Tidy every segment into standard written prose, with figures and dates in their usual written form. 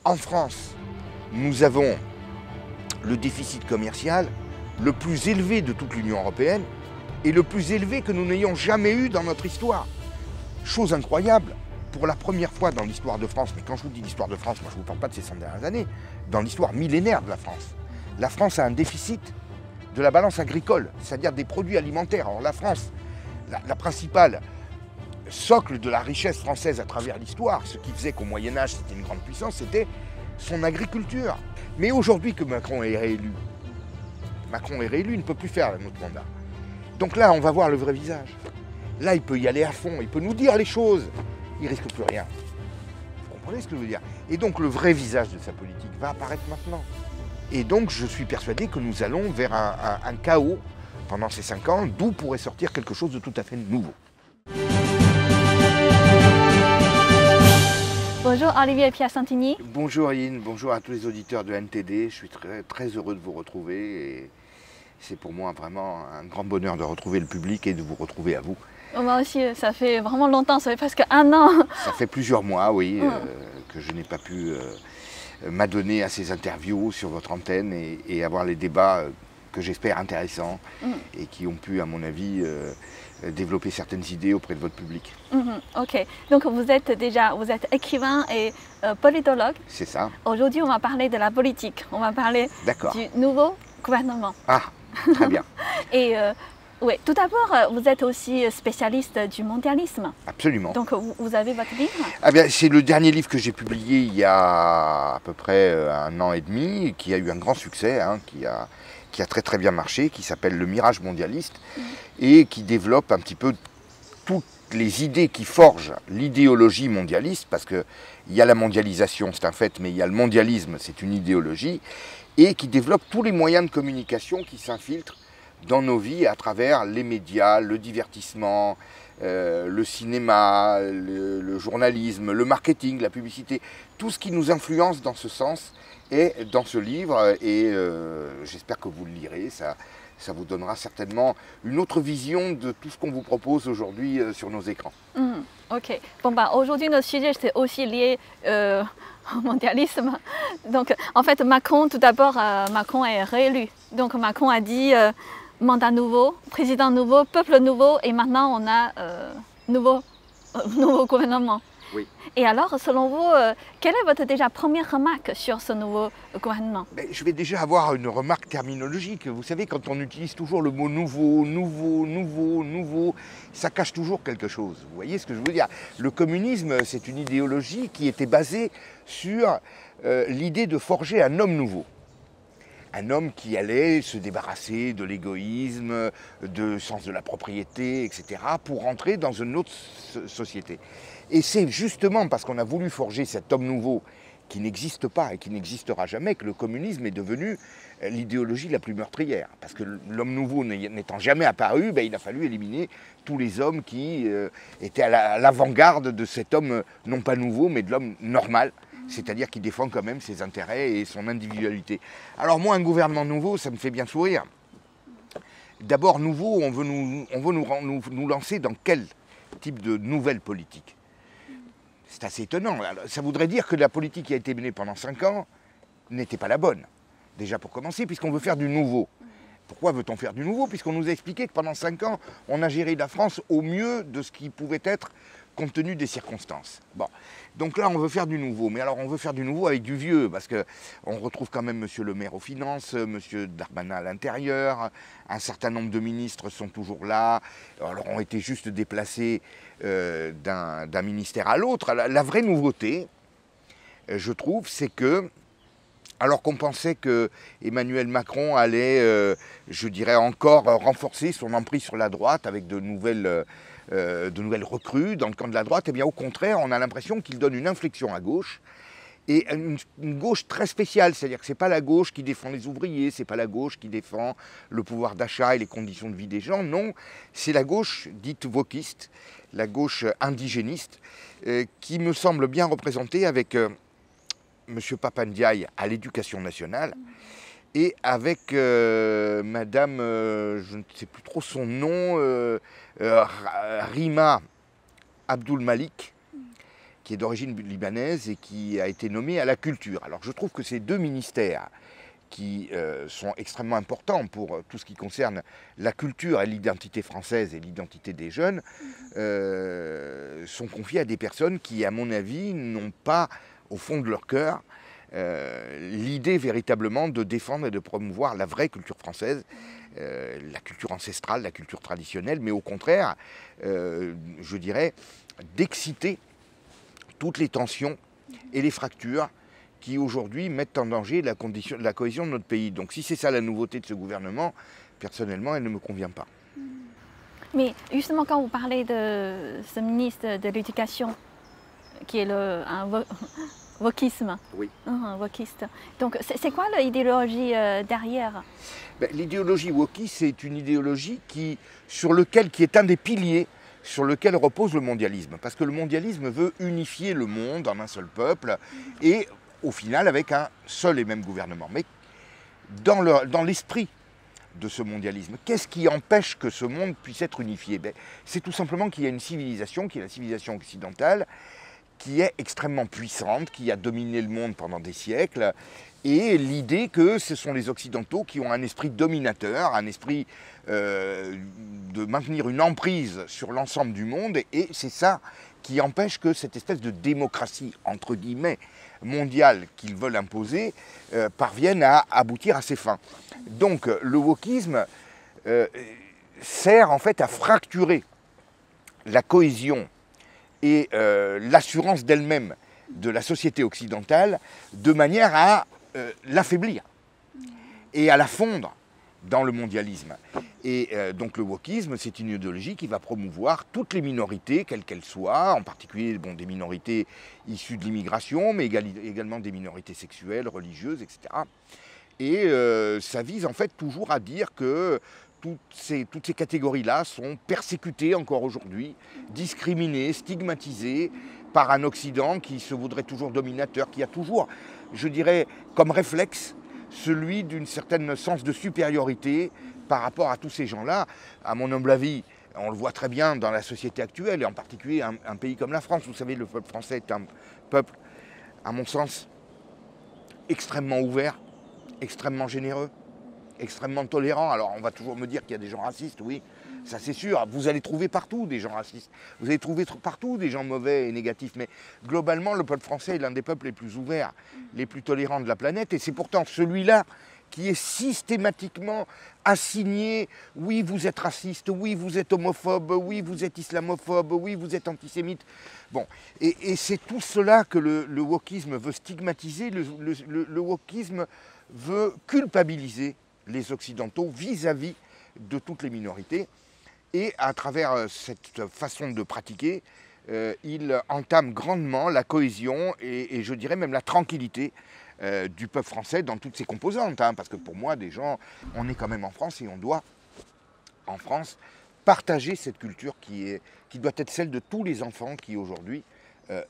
En France, nous avons le déficit commercial le plus élevé de toute l'Union européenne et le plus élevé que nous n'ayons jamais eu dans notre histoire. Chose incroyable, pour la première fois dans l'histoire de France, mais quand je vous dis l'histoire de France, moi je ne vous parle pas de ces 100 dernières années, dans l'histoire millénaire de la France a un déficit de la balance agricole, c'est-à-dire des produits alimentaires. Alors la France, la principale socle de la richesse française à travers l'histoire, ce qui faisait qu'au Moyen-Âge c'était une grande puissance, c'était son agriculture. Mais aujourd'hui que Macron est réélu, il ne peut plus faire un autre mandat. Donc là, on va voir le vrai visage. Là, il peut y aller à fond, il peut nous dire les choses. Il ne risque plus rien. Vous comprenez ce que je veux dire? Et donc le vrai visage de sa politique va apparaître maintenant. Et donc je suis persuadé que nous allons vers un chaos pendant ces 5 ans, d'où pourrait sortir quelque chose de tout à fait nouveau. Bonjour Olivier Pierre Santini. Bonjour Aline, bonjour à tous les auditeurs de NTD. Je suis très heureux de vous retrouver et c'est pour moi vraiment un grand bonheur de retrouver le public et de vous retrouver à vous. Moi aussi, ça fait vraiment longtemps, ça fait presque 1 an. Ça fait plusieurs mois, oui, que je n'ai pas pu m'adonner à ces interviews sur votre antenne et avoir les débats que j'espère intéressants et qui ont pu, à mon avis, développer certaines idées auprès de votre public. Ok, donc vous êtes écrivain et politologue. C'est ça. Aujourd'hui, on va parler de la politique, on va parler du nouveau gouvernement. Ah, très bien. Et oui, tout d'abord, vous êtes aussi spécialiste du mondialisme. Absolument. Donc vous avez votre livre? Ah bien, c'est le dernier livre que j'ai publié il y a à peu près 1 an et demi, qui a eu un grand succès, qui a très bien marché, qui s'appelle Le Mirage mondialiste, et qui développe un petit peu toutes les idées qui forgent l'idéologie mondialiste, parce qu'il y a la mondialisation, c'est un fait, mais il y a le mondialisme, c'est une idéologie, et qui développe tous les moyens de communication qui s'infiltrent dans nos vies à travers les médias, le divertissement, le cinéma, le journalisme, le marketing, la publicité, tout ce qui nous influence dans ce sens est dans ce livre et j'espère que vous le lirez, ça vous donnera certainement une autre vision de tout ce qu'on vous propose aujourd'hui sur nos écrans. Ok, bon bah aujourd'hui notre sujet c'est aussi lié au mondialisme. Donc en fait Macron, tout d'abord Macron est réélu. Donc Macron a dit mandat nouveau, président nouveau, peuple nouveau et maintenant on a nouveau gouvernement. Oui. Et alors, selon vous, quelle est votre première remarque sur ce nouveau gouvernement? Je vais déjà avoir une remarque terminologique. Vous savez, quand on utilise toujours le mot nouveau, ça cache toujours quelque chose. Vous voyez ce que je veux dire? Le communisme, c'est une idéologie qui était basée sur l'idée de forger un homme nouveau. Un homme qui allait se débarrasser de l'égoïsme, du sens de la propriété, etc., pour rentrer dans une autre société. Et c'est justement parce qu'on a voulu forger cet homme nouveau qui n'existe pas et qui n'existera jamais que le communisme est devenu l'idéologie la plus meurtrière. Parce que l'homme nouveau n'étant jamais apparu, il a fallu éliminer tous les hommes qui étaient à l'avant-garde de cet homme, non pas nouveau, mais de l'homme normal. C'est-à-dire qui défend quand même ses intérêts et son individualité. Alors moi, un gouvernement nouveau, ça me fait bien sourire. D'abord, nouveau, on veut nous lancer dans quel type de nouvelle politique? C'est assez étonnant. Alors, ça voudrait dire que la politique qui a été menée pendant 5 ans n'était pas la bonne. Déjà pour commencer, puisqu'on veut faire du nouveau. Pourquoi veut-on faire du nouveau? Puisqu'on nous a expliqué que pendant 5 ans, on a géré la France au mieux de ce qui pouvait être compte tenu des circonstances. Bon, donc là on veut faire du nouveau, mais alors on veut faire du nouveau avec du vieux, parce qu'on retrouve quand même Monsieur le maire aux finances, Monsieur Darmanin à l'intérieur, un certain nombre de ministres sont toujours là, alors ont été juste déplacés d'un ministère à l'autre. La vraie nouveauté, je trouve, c'est que, alors qu'on pensait que Emmanuel Macron allait, je dirais encore, renforcer son emprise sur la droite avec de nouvelles recrues dans le camp de la droite, eh bien au contraire, on a l'impression qu'il donne une inflexion à gauche, et une gauche très spéciale, c'est-à-dire que ce n'est pas la gauche qui défend les ouvriers, ce n'est pas la gauche qui défend le pouvoir d'achat et les conditions de vie des gens, non, c'est la gauche dite wokiste, la gauche indigéniste, qui me semble bien représentée avec M. Papa Ndiaye à l'Éducation nationale, et avec Madame, je ne sais plus trop son nom, Rima Abdul Malik, qui est d'origine libanaise et qui a été nommé à la culture. Alors je trouve que ces deux ministères qui sont extrêmement importants pour tout ce qui concerne la culture et l'identité française et l'identité des jeunes, sont confiés à des personnes qui, à mon avis, n'ont pas, au fond de leur cœur, l'idée véritablement de défendre et de promouvoir la vraie culture française, la culture ancestrale, la culture traditionnelle, mais au contraire, je dirais, d'exciter toutes les tensions et les fractures qui aujourd'hui mettent en danger la cohésion de notre pays. Donc si c'est ça la nouveauté de ce gouvernement, personnellement, elle ne me convient pas. Mais justement, quand vous parlez de ce ministre de l'Éducation, qui est un wokisme, oui. Un wokiste, donc c'est quoi l'idéologie derrière? L'idéologie wokiste, c'est une idéologie qui est un des piliers sur lequel repose le mondialisme. Parce que le mondialisme veut unifier le monde en un seul peuple et au final avec un seul et même gouvernement. Mais dans l'esprit de ce mondialisme, qu'est-ce qui empêche que ce monde puisse être unifié? C'est tout simplement qu'il y a une civilisation, qui est la civilisation occidentale, qui est extrêmement puissante, qui a dominé le monde pendant des siècles, et l'idée que ce sont les Occidentaux qui ont un esprit dominateur, un esprit de maintenir une emprise sur l'ensemble du monde, et c'est ça qui empêche que cette espèce de démocratie, entre guillemets, mondiale qu'ils veulent imposer, parvienne à aboutir à ses fins. Donc le wokisme sert en fait à fracturer la cohésion et l'assurance d'elle-même de la société occidentale de manière à l'affaiblir et à la fondre dans le mondialisme. Et donc le wokisme, c'est une idéologie qui va promouvoir toutes les minorités, quelles qu'elles soient, en particulier des minorités issues de l'immigration, mais également des minorités sexuelles, religieuses, etc. Et ça vise en fait toujours à dire que toutes ces catégories-là sont persécutées encore aujourd'hui, discriminées, stigmatisées par un Occident qui se voudrait toujours dominateur, qui a toujours, je dirais, comme réflexe, celui d'une certaine sens de supériorité par rapport à tous ces gens-là. À mon humble avis, on le voit très bien dans la société actuelle, et en particulier un pays comme la France. Vous savez, le peuple français est un peuple, à mon sens, extrêmement ouvert, extrêmement généreux, extrêmement tolérant. Alors on va toujours me dire qu'il y a des gens racistes, oui, ça c'est sûr. Vous allez trouver partout des gens racistes, vous allez trouver partout des gens mauvais et négatifs, mais globalement le peuple français est l'un des peuples les plus ouverts, les plus tolérants de la planète, et c'est pourtant celui-là qui est systématiquement assigné, oui vous êtes raciste, oui vous êtes homophobe, oui vous êtes islamophobe, oui vous êtes antisémite. Bon, et c'est tout cela que le wokisme veut stigmatiser, le wokisme veut culpabiliser les Occidentaux vis-à-vis de toutes les minorités. Et à travers cette façon de pratiquer, il entame grandement la cohésion et je dirais même la tranquillité du peuple français dans toutes ses composantes. Parce que pour moi, on est quand même en France et on doit, en France, partager cette culture qui doit être celle de tous les enfants qui aujourd'hui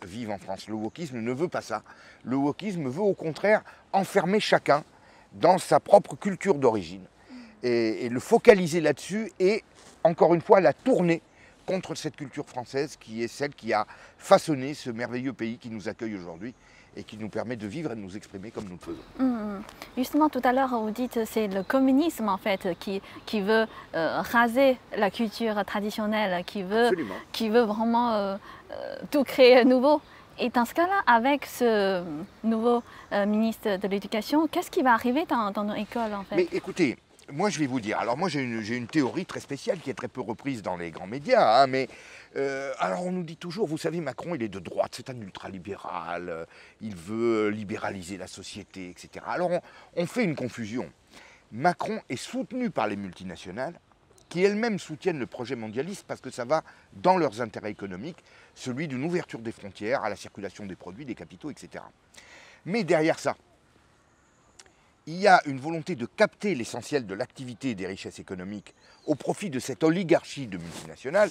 vivent en France. Le wokisme ne veut pas ça. Le wokisme veut au contraire enfermer chacun dans sa propre culture d'origine et le focaliser là-dessus et, encore une fois, la tourner contre cette culture française qui est celle qui a façonné ce merveilleux pays qui nous accueille aujourd'hui et qui nous permet de vivre et de nous exprimer comme nous le faisons. Justement, tout à l'heure, vous dites que c'est le communisme en fait qui veut raser la culture traditionnelle, qui veut vraiment tout créer à nouveau. Et dans ce cas-là, avec ce nouveau ministre de l'Éducation, qu'est-ce qui va arriver dans nos écoles en fait? Mais écoutez, moi je vais vous dire, alors moi j'ai une théorie très spéciale qui est très peu reprise dans les grands médias, mais alors on nous dit toujours, vous savez, Macron il est de droite, c'est un ultralibéral, il veut libéraliser la société, etc. Alors on fait une confusion. Macron est soutenu par les multinationales, qui elles-mêmes soutiennent le projet mondialiste parce que ça va dans leurs intérêts économiques, celui d'une ouverture des frontières à la circulation des produits, des capitaux, etc. Mais derrière ça, il y a une volonté de capter l'essentiel de l'activité et des richesses économiques au profit de cette oligarchie de multinationales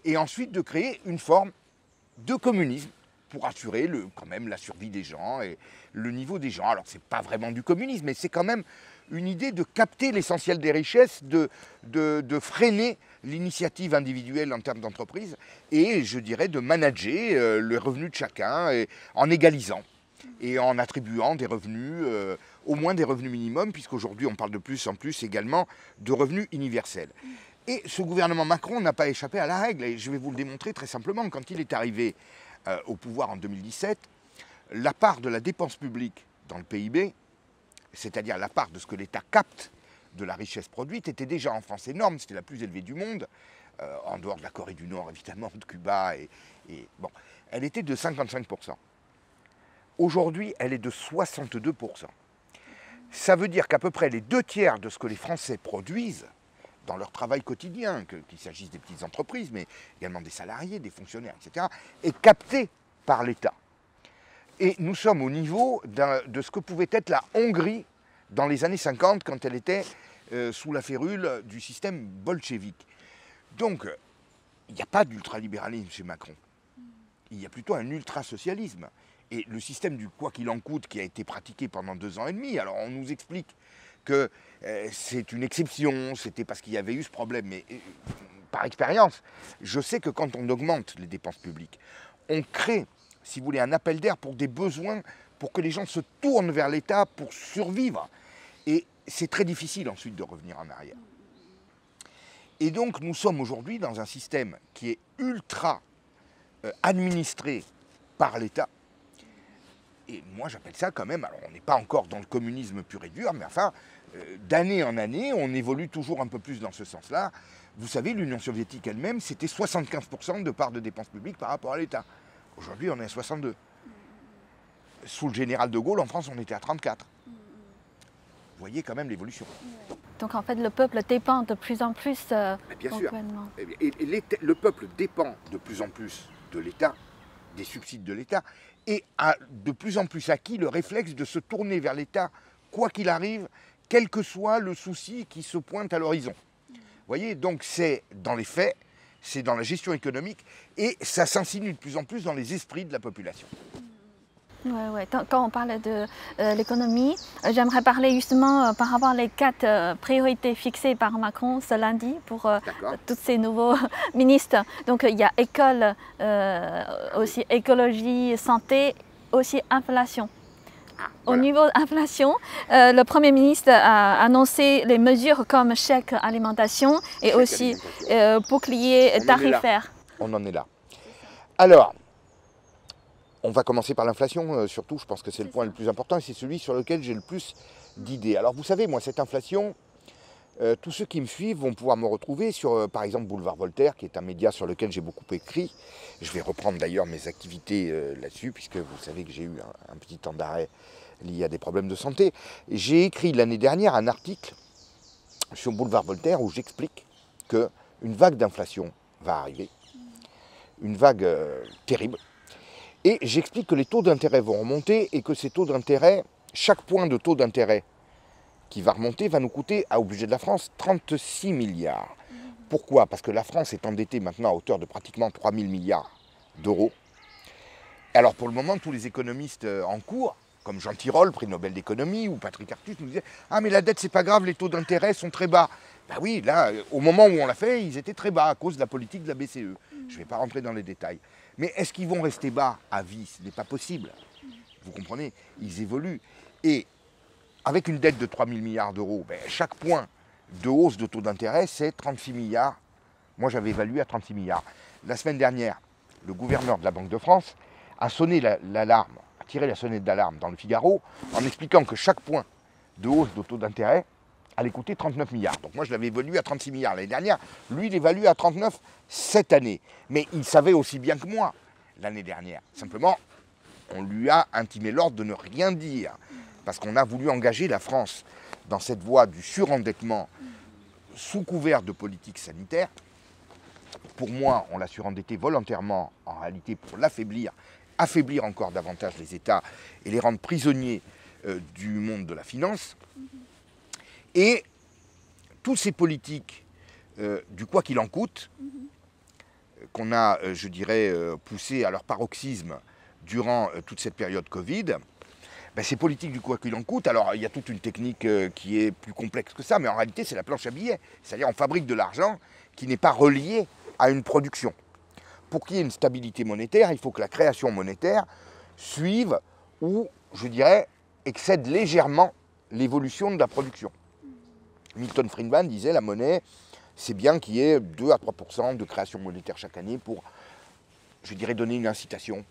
et ensuite de créer une forme de communisme pour assurer quand même la survie des gens et le niveau des gens. Alors c'est pas vraiment du communisme, mais c'est quand même une idée de capter l'essentiel des richesses, de freiner l'initiative individuelle en termes d'entreprise et je dirais de manager le revenu de chacun en égalisant et en attribuant des revenus, au moins des revenus minimums, puisqu'aujourd'hui on parle de plus en plus également de revenus universels. Et ce gouvernement Macron n'a pas échappé à la règle, et je vais vous le démontrer très simplement. Quand il est arrivé au pouvoir en 2017, la part de la dépense publique dans le PIB, c'est-à-dire la part de ce que l'État capte de la richesse produite, était déjà en France énorme, c'était la plus élevée du monde, en dehors de la Corée du Nord évidemment, de Cuba, bon, elle était de 55%. Aujourd'hui, elle est de 62%. Ça veut dire qu'à peu près les 2/3 de ce que les Français produisent dans leur travail quotidien, qu'il s'agisse des petites entreprises, mais également des salariés, des fonctionnaires, etc., est capté par l'État. Et nous sommes au niveau de ce que pouvait être la Hongrie dans les années 50, quand elle était sous la férule du système bolchevique. Donc, il n'y a pas d'ultralibéralisme chez Macron. Il y a plutôt un ultrasocialisme. Et le système du quoi qu'il en coûte qui a été pratiqué pendant 2 ans et demi, alors on nous explique que c'est une exception, c'était parce qu'il y avait eu ce problème, mais par expérience, je sais que quand on augmente les dépenses publiques, on crée, si vous voulez, un appel d'air pour des besoins, pour que les gens se tournent vers l'État pour survivre. Et c'est très difficile ensuite de revenir en arrière. Et donc nous sommes aujourd'hui dans un système qui est ultra administré par l'État. Et moi j'appelle ça quand même, alors on n'est pas encore dans le communisme pur et dur, mais enfin, d'année en année, on évolue toujours un peu plus dans ce sens-là. Vous savez, l'Union soviétique elle-même, c'était 75% de part de dépenses publiques par rapport à l'État. Aujourd'hui, on est à 62. Sous le général de Gaulle, en France, on était à 34. Vous voyez quand même l'évolution. Donc en fait, le peuple dépend de plus en plus bien sûr. Et le peuple dépend de plus en plus de l'État, des subsides de l'État, et a de plus en plus acquis le réflexe de se tourner vers l'État, quoi qu'il arrive, quel que soit le souci qui se pointe à l'horizon. Vous voyez, donc c'est dans les faits, c'est dans la gestion économique, et ça s'insinue de plus en plus dans les esprits de la population. Ouais. Quand on parle de l'économie, j'aimerais parler justement par rapport aux 4 priorités fixées par Macron ce lundi pour tous ces nouveaux ministres. Donc il y a école, aussi écologie, santé, aussi inflation. Au niveau inflation, le Premier ministre a annoncé les mesures comme chèque alimentation et aussi bouclier tarifaire. On en est là. Alors, on va commencer par l'inflation, surtout, je pense que c'est le point le plus important et c'est celui sur lequel j'ai le plus d'idées. Alors vous savez, moi, cette inflation, tous ceux qui me suivent vont pouvoir me retrouver sur, par exemple, Boulevard Voltaire, qui est un média sur lequel j'ai beaucoup écrit. Je vais reprendre d'ailleurs mes activités là-dessus, puisque vous savez que j'ai eu un petit temps d'arrêt lié à des problèmes de santé. J'ai écrit l'année dernière un article sur Boulevard Voltaire où j'explique qu'une vague d'inflation va arriver, une vague terrible. Et j'explique que les taux d'intérêt vont remonter et que ces taux d'intérêt, chaque point de taux d'intérêt qui va remonter va nous coûter, au budget de la France, 36 milliards. Pourquoi? Parce que la France est endettée maintenant à hauteur de pratiquement 3 000 milliards d'euros. Alors pour le moment, tous les économistes en cours, comme Jean Tirole, prix Nobel d'économie, ou Patrick Artus, nous disaient « Ah mais la dette c'est pas grave, les taux d'intérêt sont très bas ». Ben oui, là, au moment où on l'a fait, ils étaient très bas à cause de la politique de la BCE. Je ne vais pas rentrer dans les détails. Mais est-ce qu'ils vont rester bas à vie? Ce n'est pas possible. Vous comprenez? Ils évoluent. Et avec une dette de 3 000 milliards d'euros, ben, chaque point de hausse de taux d'intérêt, c'est 36 milliards. Moi, j'avais évalué à 36 milliards. La semaine dernière, le gouverneur de la Banque de France a sonné l'alarme, a tiré la sonnette d'alarme dans le Figaro en expliquant que chaque point de hausse de taux d'intérêt allait coûter 39 milliards. Donc moi, je l'avais évalué à 36 milliards l'année dernière. Lui, il évalue à 39 cette année. Mais il savait aussi bien que moi l'année dernière. Simplement, on lui a intimé l'ordre de ne rien dire. Parce qu'on a voulu engager la France dans cette voie du surendettement sous couvert de politique sanitaire. Pour moi, on l'a surendetté volontairement, en réalité, pour l'affaiblir, affaiblir encore davantage les États et les rendre prisonniers du monde de la finance. Et toutes ces politiques du quoi qu'il en coûte, qu'on a, je dirais, poussé à leur paroxysme durant toute cette période Covid, ben, ces politiques du quoi qu'il en coûte. Alors il y a toute une technique qui est plus complexe que ça, mais en réalité c'est la planche à billets. C'est-à-dire on fabrique de l'argent qui n'est pas relié à une production. Pour qu'il y ait une stabilité monétaire, il faut que la création monétaire suive ou, je dirais, excède légèrement l'évolution de la production. Milton Friedman disait la monnaie, c'est bien qu'il y ait 2 à 3% de création monétaire chaque année pour, je dirais, donner une incitation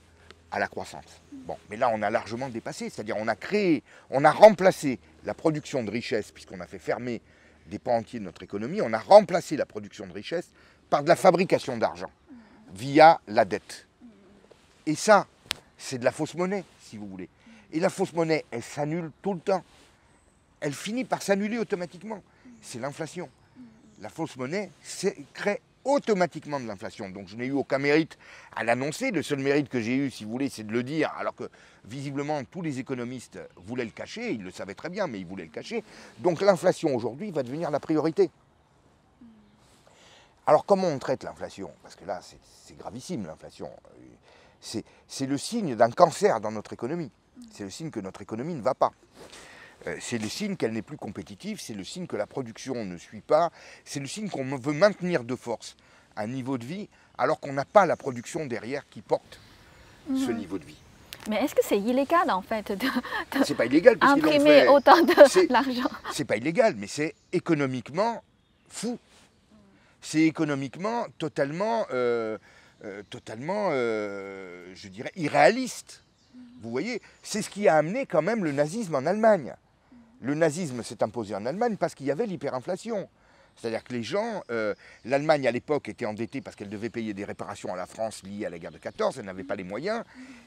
à la croissance. Bon, mais là on a largement dépassé, c'est-à-dire on a remplacé la production de richesse, puisqu'on a fait fermer des pans entiers de notre économie, on a remplacé la production de richesse par de la fabrication d'argent, via la dette. Et ça, c'est de la fausse monnaie, si vous voulez. Et la fausse monnaie, elle s'annule tout le temps. Elle finit par s'annuler automatiquement. C'est l'inflation. La fausse monnaie crée automatiquement de l'inflation. Donc je n'ai eu aucun mérite à l'annoncer. Le seul mérite que j'ai eu, si vous voulez, c'est de le dire, alors que visiblement tous les économistes voulaient le cacher, ils le savaient très bien, mais ils voulaient le cacher. Donc l'inflation aujourd'hui va devenir la priorité. Alors comment on traite l'inflation? Parce que là, c'est gravissime l'inflation. C'est le signe d'un cancer dans notre économie. C'est le signe que notre économie ne va pas. C'est le signe qu'elle n'est plus compétitive, c'est le signe que la production ne suit pas, c'est le signe qu'on veut maintenir de force un niveau de vie alors qu'on n'a pas la production derrière qui porte ce niveau de vie. Mais est-ce que c'est illégal en fait C'est pas illégal parce imprimer autant d'argent? C'est pas illégal, mais c'est économiquement fou. C'est économiquement totalement, je dirais, irréaliste. Vous voyez, c'est ce qui a amené quand même le nazisme en Allemagne. Le nazisme s'est imposé en Allemagne parce qu'il y avait l'hyperinflation. C'est-à-dire que les gens, l'Allemagne à l'époque était endettée parce qu'elle devait payer des réparations à la France liées à la guerre de 14, elle n'avait pas les moyens.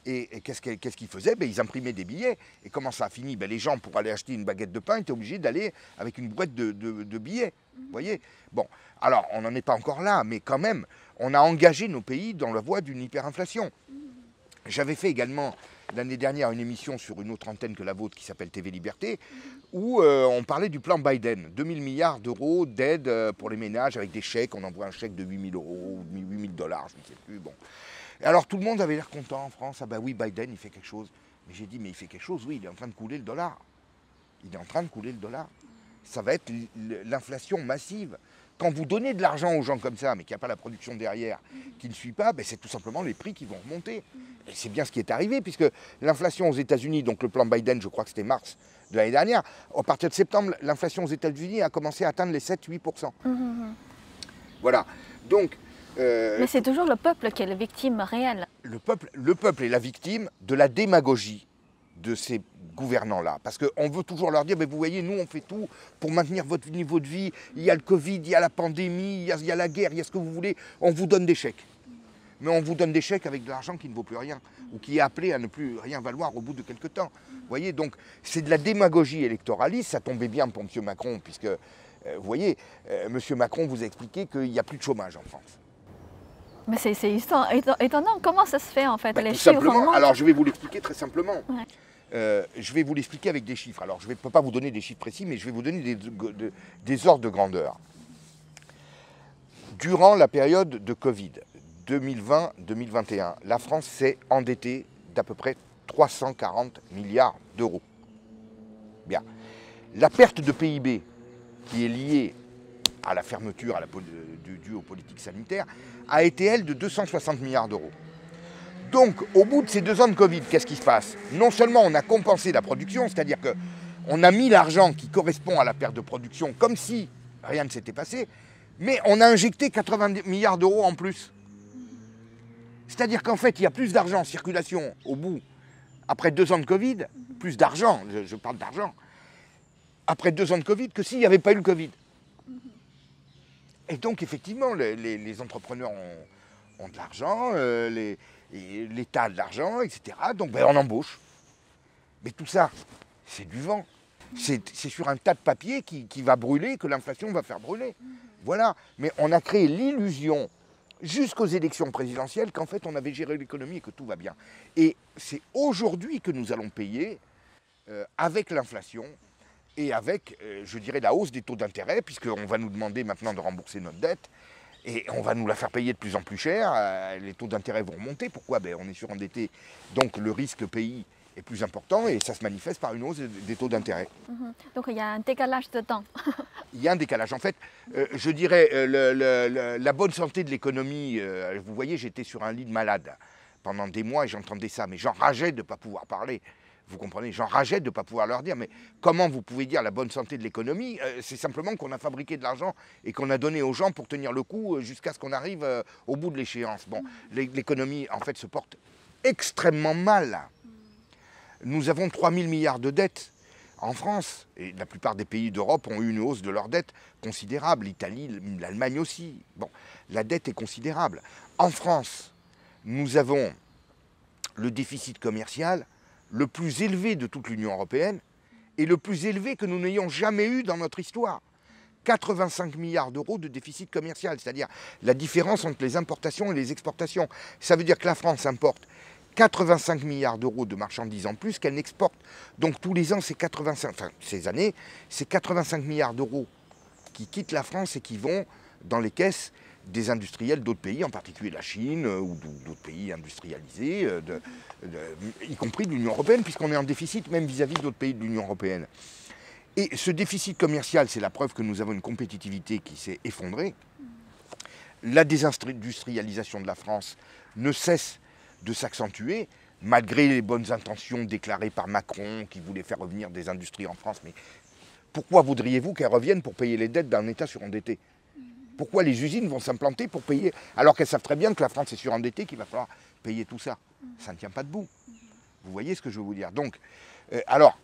Et qu'est-ce qu'ils faisaient? Ils imprimaient des billets. Et comment ça a fini? Les gens, pour aller acheter une baguette de pain, étaient obligés d'aller avec une boîte de billets. Vous voyez? Bon, alors on n'en est pas encore là, mais quand même, on a engagé nos pays dans la voie d'une hyperinflation. J'avais fait également l'année dernière une émission sur une autre antenne que la vôtre qui s'appelle TV Liberté, où on parlait du plan Biden, 2000 milliards d'euros d'aide pour les ménages avec des chèques, on envoie un chèque de 8 000 euros, 8 000 dollars, je ne sais plus. Bon. Et alors tout le monde avait l'air content en France, ah ben oui, Biden il fait quelque chose. Mais j'ai dit, mais il fait quelque chose, oui, il est en train de couler le dollar. Il est en train de couler le dollar. Ça va être l'inflation massive. Quand vous donnez de l'argent aux gens comme ça, mais qu'il n'y a pas la production derrière, qui ne suit pas, c'est tout simplement les prix qui vont remonter. Et c'est bien ce qui est arrivé, puisque l'inflation aux États-Unis, donc le plan Biden, je crois que c'était mars de l'année dernière, à partir de septembre, l'inflation aux États-Unis a commencé à atteindre les 7-8%. Voilà. Donc, mais c'est toujours le peuple qui est la victime réelle. Le peuple est la victime de la démagogie de ces gouvernants-là. Parce qu'on veut toujours leur dire, mais vous voyez, nous on fait tout pour maintenir votre niveau de vie, il y a le Covid, il y a la pandémie, il y a la guerre, il y a ce que vous voulez, on vous donne des chèques. Mais on vous donne des chèques avec de l'argent qui ne vaut plus rien, ou qui est appelé à ne plus rien valoir au bout de quelques temps. Vous voyez, donc c'est de la démagogie électoraliste, ça tombait bien pour M. Macron, puisque, vous voyez, M. Macron vous a expliqué qu'il n'y a plus de chômage en France. Mais c'est étonnant, comment ça se fait en fait? Les tout simplement, chiffres alors je vais vous l'expliquer très simplement. Ouais. Je vais vous l'expliquer avec des chiffres. Alors, je ne peux pas vous donner des chiffres précis, mais je vais vous donner des ordres de grandeur. Durant la période de Covid, 2020-2021, la France s'est endettée d'à peu près 340 milliards d'euros. Bien. La perte de PIB qui est liée à la fermeture due aux politiques sanitaires a été, elle, de 260 milliards d'euros. Donc, au bout de ces 2 ans de Covid, qu'est-ce qui se passe? Non seulement on a compensé la production, c'est-à-dire qu'on a mis l'argent qui correspond à la perte de production comme si rien ne s'était passé, mais on a injecté 80 milliards d'euros en plus. C'est-à-dire qu'en fait, il y a plus d'argent en circulation au bout, après 2 ans de Covid, plus d'argent, je parle d'argent, après 2 ans de Covid que s'il n'y avait pas eu le Covid. Et donc, effectivement, les entrepreneurs ont de l'argent, l'État a de l'argent, etc. Donc on embauche. Mais tout ça, c'est du vent. C'est sur un tas de papier qui va brûler, que l'inflation va faire brûler. Voilà. Mais on a créé l'illusion, jusqu'aux élections présidentielles, qu'en fait on avait géré l'économie et que tout va bien. Et c'est aujourd'hui que nous allons payer, avec l'inflation et avec, je dirais, la hausse des taux d'intérêt, puisqu'on va nous demander maintenant de rembourser notre dette. Et on va nous la faire payer de plus en plus cher, les taux d'intérêt vont remonter. Pourquoi? On est surendetté, donc le risque pays est plus important et ça se manifeste par une hausse des taux d'intérêt. Donc il y a un décalage de temps. Il y a un décalage. En fait, je dirais, la bonne santé de l'économie, vous voyez, j'étais sur un lit de malade pendant des mois et j'entendais ça, mais j'enrageais de ne pas pouvoir parler. Vous comprenez, j'enrageais de ne pas pouvoir leur dire, mais comment vous pouvez dire la bonne santé de l'économie? C'est simplement qu'on a fabriqué de l'argent et qu'on a donné aux gens pour tenir le coup jusqu'à ce qu'on arrive au bout de l'échéance. Bon, l'économie, en fait, se porte extrêmement mal. Nous avons 3 000 milliards de dettes en France, et la plupart des pays d'Europe ont eu une hausse de leur dette considérable, l'Italie, l'Allemagne aussi. Bon, la dette est considérable. En France, nous avons le déficit commercial le plus élevé de toute l'Union européenne et le plus élevé que nous n'ayons jamais eu dans notre histoire. 85 milliards d'euros de déficit commercial, c'est-à-dire la différence entre les importations et les exportations. Ça veut dire que la France importe 85 milliards d'euros de marchandises en plus qu'elle n'exporte. Donc tous les ans, c'est 85, enfin ces années, c'est 85 milliards d'euros qui quittent la France et qui vont dans les caisses des industriels d'autres pays, en particulier la Chine ou d'autres pays industrialisés, y compris de l'Union européenne, puisqu'on est en déficit même vis-à-vis d'autres pays de l'Union européenne. Et ce déficit commercial, c'est la preuve que nous avons une compétitivité qui s'est effondrée. La désindustrialisation de la France ne cesse de s'accentuer, malgré les bonnes intentions déclarées par Macron, qui voulait faire revenir des industries en France. Mais pourquoi voudriez-vous qu'elles reviennent pour payer les dettes d'un État surendetté? Pourquoi les usines vont s'implanter pour payer, alors qu'elles savent très bien que la France est surendettée, qu'il va falloir payer tout ça? Ça ne tient pas debout. Vous voyez ce que je veux vous dire? Donc, alors,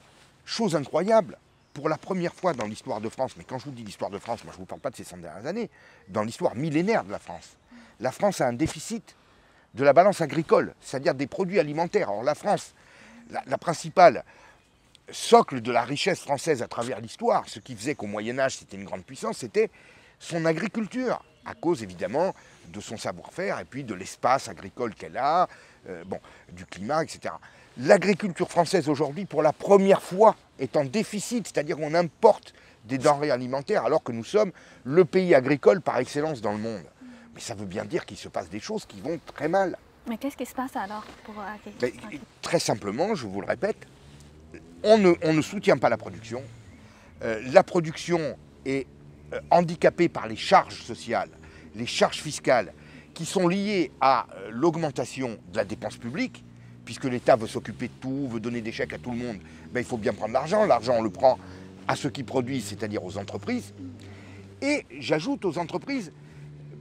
chose incroyable, pour la première fois dans l'histoire de France, mais quand je vous dis l'histoire de France, moi je ne vous parle pas de ces 100 dernières années, dans l'histoire millénaire de la France a un déficit de la balance agricole, c'est-à-dire des produits alimentaires. Alors la France, la principale socle de la richesse française à travers l'histoire, ce qui faisait qu'au Moyen-Âge c'était une grande puissance, c'était son agriculture, à cause évidemment de son savoir-faire et puis de l'espace agricole qu'elle a, du climat, etc. L'agriculture française aujourd'hui, pour la première fois, est en déficit, c'est-à-dire qu'on importe des denrées alimentaires alors que nous sommes le pays agricole par excellence dans le monde. Mais ça veut bien dire qu'il se passe des choses qui vont très mal. Mais qu'est-ce qui se passe alors pour Très simplement, je vous le répète, on ne soutient pas la production. La production est handicapée par les charges sociales, les charges fiscales qui sont liées à l'augmentation de la dépense publique, puisque l'État veut s'occuper de tout, veut donner des chèques à tout le monde, il faut bien prendre l'argent. L'argent, on le prend à ceux qui produisent, c'est-à-dire aux entreprises. Et j'ajoute aux entreprises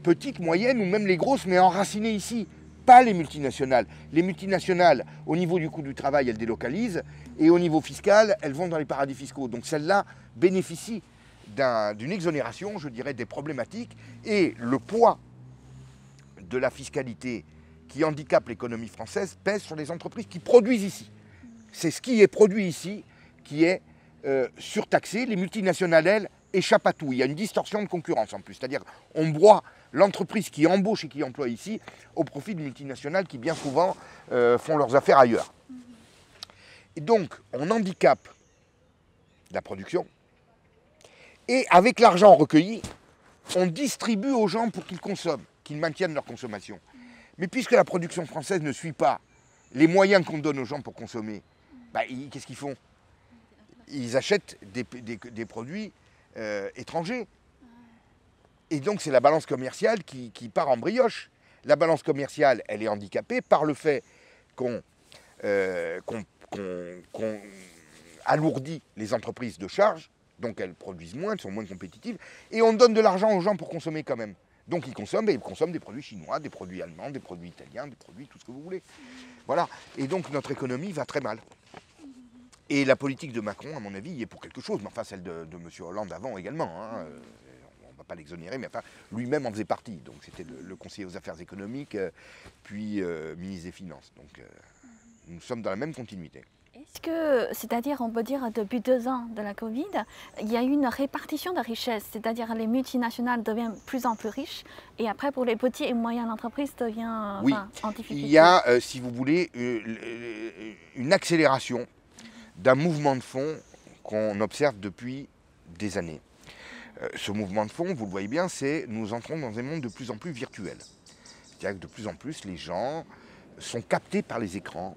petites, moyennes ou même les grosses, mais enracinées ici, pas les multinationales. Les multinationales, au niveau du coût du travail, elles délocalisent, et au niveau fiscal, elles vont dans les paradis fiscaux. Donc celles-là bénéficient d'une exonération, je dirais, des problématiques, et le poids de la fiscalité qui handicape l'économie française pèse sur les entreprises qui produisent ici. C'est ce qui est produit ici qui est surtaxé. Les multinationales, elles, échappent à tout. Il y a une distorsion de concurrence en plus. C'est-à-dire qu'on broie l'entreprise qui embauche et qui emploie ici au profit de multinationales qui bien souvent font leurs affaires ailleurs. Et donc, on handicape la production. Et avec l'argent recueilli, on distribue aux gens pour qu'ils consomment, qu'ils maintiennent leur consommation. Mais puisque la production française ne suit pas les moyens qu'on donne aux gens pour consommer, qu'est-ce qu'ils font? Ils achètent des produits étrangers. Et donc c'est la balance commerciale qui part en brioche. La balance commerciale, elle est handicapée par le fait qu'on alourdit les entreprises de charges, donc elles produisent moins, elles sont moins compétitives, et on donne de l'argent aux gens pour consommer quand même. Donc ils consomment, et ils consomment des produits chinois, des produits allemands, des produits italiens, des produits tout ce que vous voulez. Voilà. Et donc notre économie va très mal. Et la politique de Macron, à mon avis, y est pour quelque chose, mais enfin celle de M. Hollande avant également. Hein. On ne va pas l'exonérer, mais enfin lui-même en faisait partie. Donc c'était le conseiller aux affaires économiques, puis ministre des Finances. Donc nous sommes dans la même continuité. Est-ce que, c'est-à-dire, on peut dire, depuis 2 ans de la Covid, il y a eu une répartition de richesse, c'est-à-dire les multinationales deviennent de plus en plus riches, et après, pour les petites et moyennes entreprises, devient en difficulté. Il y a, si vous voulez, une accélération d'un mouvement de fond qu'on observe depuis des années. Ce mouvement de fond, vous le voyez bien, c'est nous entrons dans un monde de plus en plus virtuel. C'est-à-dire que de plus en plus, les gens sont captés par les écrans,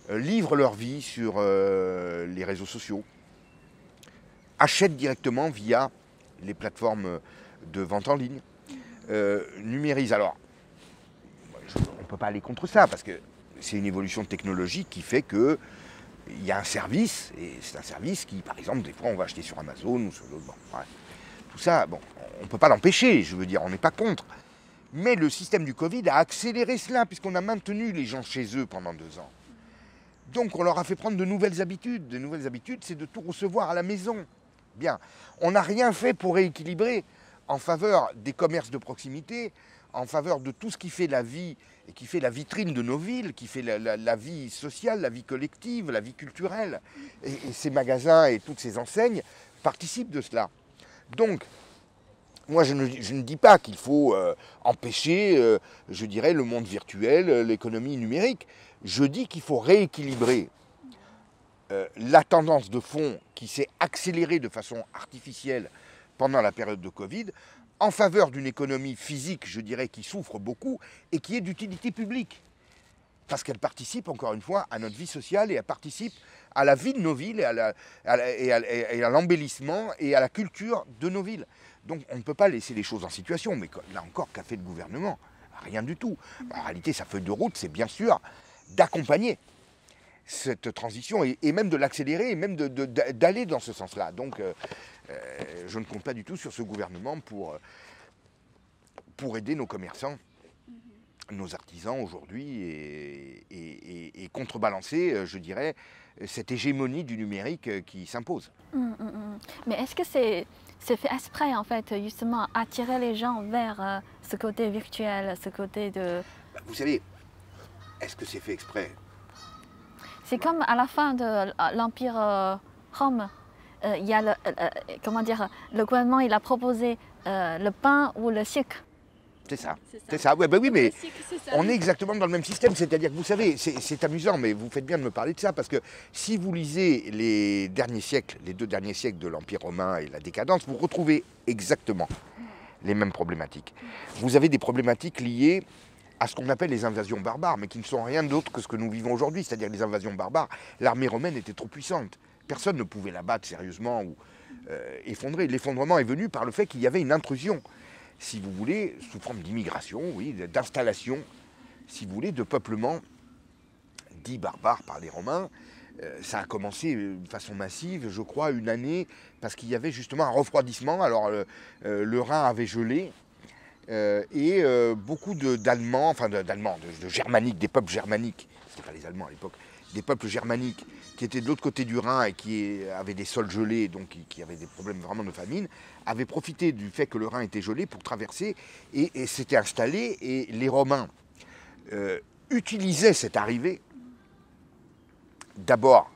livrent leur vie sur les réseaux sociaux, achètent directement via les plateformes de vente en ligne, numérisent. Alors, on ne peut pas aller contre ça, parce que c'est une évolution technologique qui fait qu'il y a un service, et c'est un service qui, par exemple, des fois, on va acheter sur Amazon ou sur d'autres. Bon, ouais. Tout ça, bon, on ne peut pas l'empêcher, je veux dire, on n'est pas contre. Mais le système du Covid a accéléré cela, puisqu'on a maintenu les gens chez eux pendant 2 ans. Donc on leur a fait prendre de nouvelles habitudes. De nouvelles habitudes, c'est de tout recevoir à la maison. Bien, on n'a rien fait pour rééquilibrer en faveur des commerces de proximité, en faveur de tout ce qui fait la vie et qui fait la vitrine de nos villes, qui fait la vie sociale, la vie collective, la vie culturelle. Et ces magasins et toutes ces enseignes participent de cela. Donc, moi, je ne dis pas qu'il faut empêcher, je dirais, le monde virtuel, l'économie numérique. Je dis qu'il faut rééquilibrer la tendance de fond qui s'est accélérée de façon artificielle pendant la période de Covid, en faveur d'une économie physique, je dirais, qui souffre beaucoup et qui est d'utilité publique. Parce qu'elle participe, encore une fois, à notre vie sociale et elle participe à la vie de nos villes et à l'embellissement et à la culture de nos villes. Donc on ne peut pas laisser les choses en situation, mais là encore, qu'a fait le gouvernement? Rien du tout. En réalité, sa feuille de route, c'est bien sûr d'accompagner cette transition et même de l'accélérer et même d'aller dans ce sens-là. Donc je ne compte pas du tout sur ce gouvernement pour aider nos commerçants, nos artisans aujourd'hui et contrebalancer, je dirais, cette hégémonie du numérique qui s'impose. Mais est-ce que c'est fait exprès, en fait, justement, attirer les gens vers ce côté virtuel, ce côté de... Vous savez, est-ce que c'est fait exprès? C'est comme à la fin de l'Empire Rome, il y a comment dire, le gouvernement il a proposé le pain ou le sucre. C'est ça, c'est ça. Ouais, ben oui, mais on est exactement dans le même système. C'est-à-dire que vous savez, c'est amusant, mais vous faites bien de me parler de ça, parce que si vous lisez les derniers siècles, les 2 derniers siècles de l'Empire romain et la décadence, vous retrouvez exactement les mêmes problématiques. Vous avez des problématiques liées à ce qu'on appelle les invasions barbares, mais qui ne sont rien d'autre que ce que nous vivons aujourd'hui, c'est-à-dire les invasions barbares. L'armée romaine était trop puissante. Personne ne pouvait la battre sérieusement ou effondrer. L'effondrement est venu par le fait qu'il y avait une intrusion, si vous voulez, sous forme d'immigration, oui, d'installation, si vous voulez, de peuplement dit barbare par les Romains. Ça a commencé de façon massive, je crois, une année, parce qu'il y avait justement un refroidissement. Alors le Rhin avait gelé, et beaucoup d'Allemands, enfin d'Allemands, de Germaniques, des peuples germaniques, c'était pas les Allemands à l'époque, des peuples germaniques qui étaient de l'autre côté du Rhin et qui avaient des sols gelés, donc qui avaient des problèmes vraiment de famine, avaient profité du fait que le Rhin était gelé pour traverser et s'étaient installés. Et les Romains utilisaient cette arrivée d'abord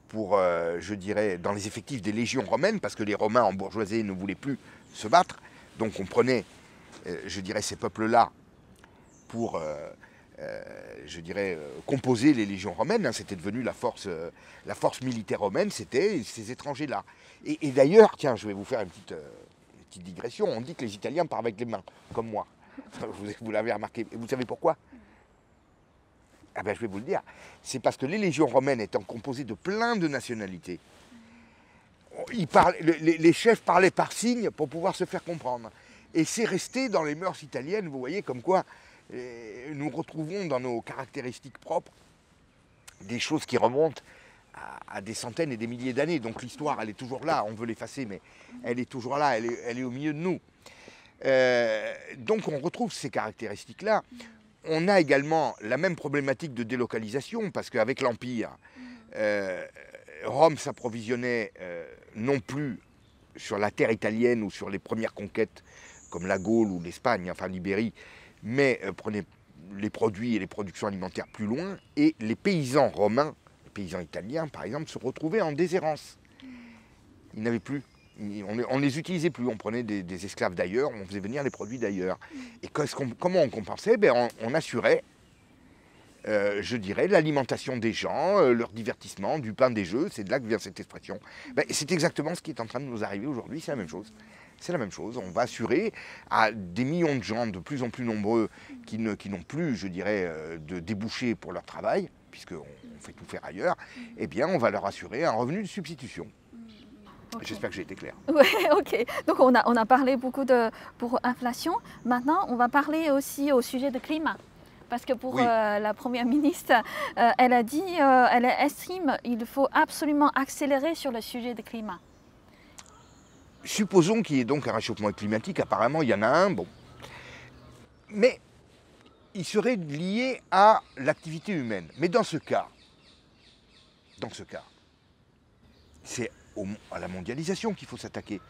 pour, je dirais, dans les effectifs des légions romaines, parce que les Romains en bourgeoisie ne voulaient plus se battre. Donc on prenait, je dirais, ces peuples-là pour, je dirais, composer les légions romaines. Hein. C'était devenu la force militaire romaine, c'était ces étrangers-là. Et d'ailleurs, tiens, je vais vous faire une petite digression. On dit que les Italiens parlent avec les mains, comme moi. Vous l'avez remarqué. Et vous savez pourquoi? Ah ben, je vais vous le dire. C'est parce que les légions romaines étant composées de plein de nationalités, les chefs parlaient par signes pour pouvoir se faire comprendre. Et c'est resté dans les mœurs italiennes, vous voyez, comme quoi nous retrouvons dans nos caractéristiques propres des choses qui remontent à des centaines et des milliers d'années. Donc l'histoire, elle est toujours là, on veut l'effacer, mais elle est toujours là, elle est au milieu de nous. Donc on retrouve ces caractéristiques-là. On a également la même problématique de délocalisation, parce qu'avec l'Empire, Rome s'approvisionnait non plus sur la terre italienne ou sur les premières conquêtes comme la Gaule ou l'Espagne, enfin l'Ibérie, mais prenait les produits et les productions alimentaires plus loin, et les paysans romains, les paysans italiens par exemple, se retrouvaient en déshérence. Ils n'avaient plus, on ne les utilisait plus, on prenait des esclaves d'ailleurs, on faisait venir les produits d'ailleurs. Et comment on compensait? On assurait je dirais, l'alimentation des gens, leur divertissement, du pain des jeux, c'est de là que vient cette expression. Ben, c'est exactement ce qui est en train de nous arriver aujourd'hui, c'est la même chose. C'est la même chose, on va assurer à des millions de gens de plus en plus nombreux qui n'ont plus, je dirais, de débouchés pour leur travail, puisqu'on fait tout faire ailleurs, eh bien on va leur assurer un revenu de substitution. Okay. J'espère que j'ai été clair. Oui, ok. Donc on a parlé beaucoup pour inflation. Maintenant, on va parler aussi au sujet de climat. Parce que pour la Première ministre, elle a dit, elle estime qu'il faut absolument accélérer sur le sujet du climat. Supposons qu'il y ait donc un réchauffement climatique, apparemment il y en a un, bon. Mais il serait lié à l'activité humaine. Mais dans ce cas, c'est à la mondialisation qu'il faut s'attaquer.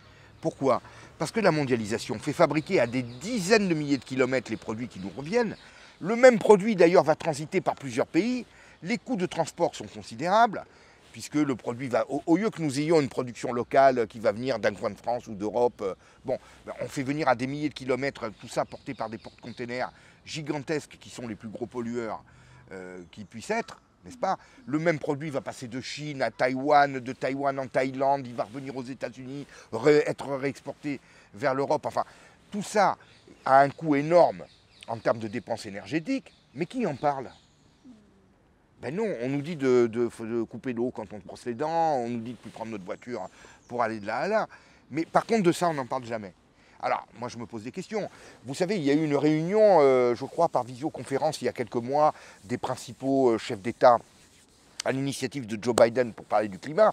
Pourquoi? Parce que la mondialisation fait fabriquer à des dizaines de milliers de kilomètres les produits qui nous reviennent. Le même produit d'ailleurs va transiter par plusieurs pays. Les coûts de transport sont considérables, puisque le produit va, au lieu que nous ayons une production locale qui va venir d'un coin de France ou d'Europe, bon, on fait venir à des milliers de kilomètres tout ça porté par des porte-containers gigantesques qui sont les plus gros pollueurs qui puissent être, n'est-ce pas? Le même produit va passer de Chine à Taïwan, de Taïwan en Thaïlande, il va revenir aux États-Unis, être réexporté vers l'Europe. Enfin, tout ça a un coût énorme en termes de dépenses énergétiques, mais qui en parle? Ben non, on nous dit de couper l'eau quand on se brosse les dents, on nous dit de ne plus prendre notre voiture pour aller de là à là. Mais par contre, de ça, on n'en parle jamais. Alors, moi, je me pose des questions. Vous savez, il y a eu une réunion, je crois, par visioconférence, il y a quelques mois, des principaux chefs d'État à l'initiative de Joe Biden pour parler du climat.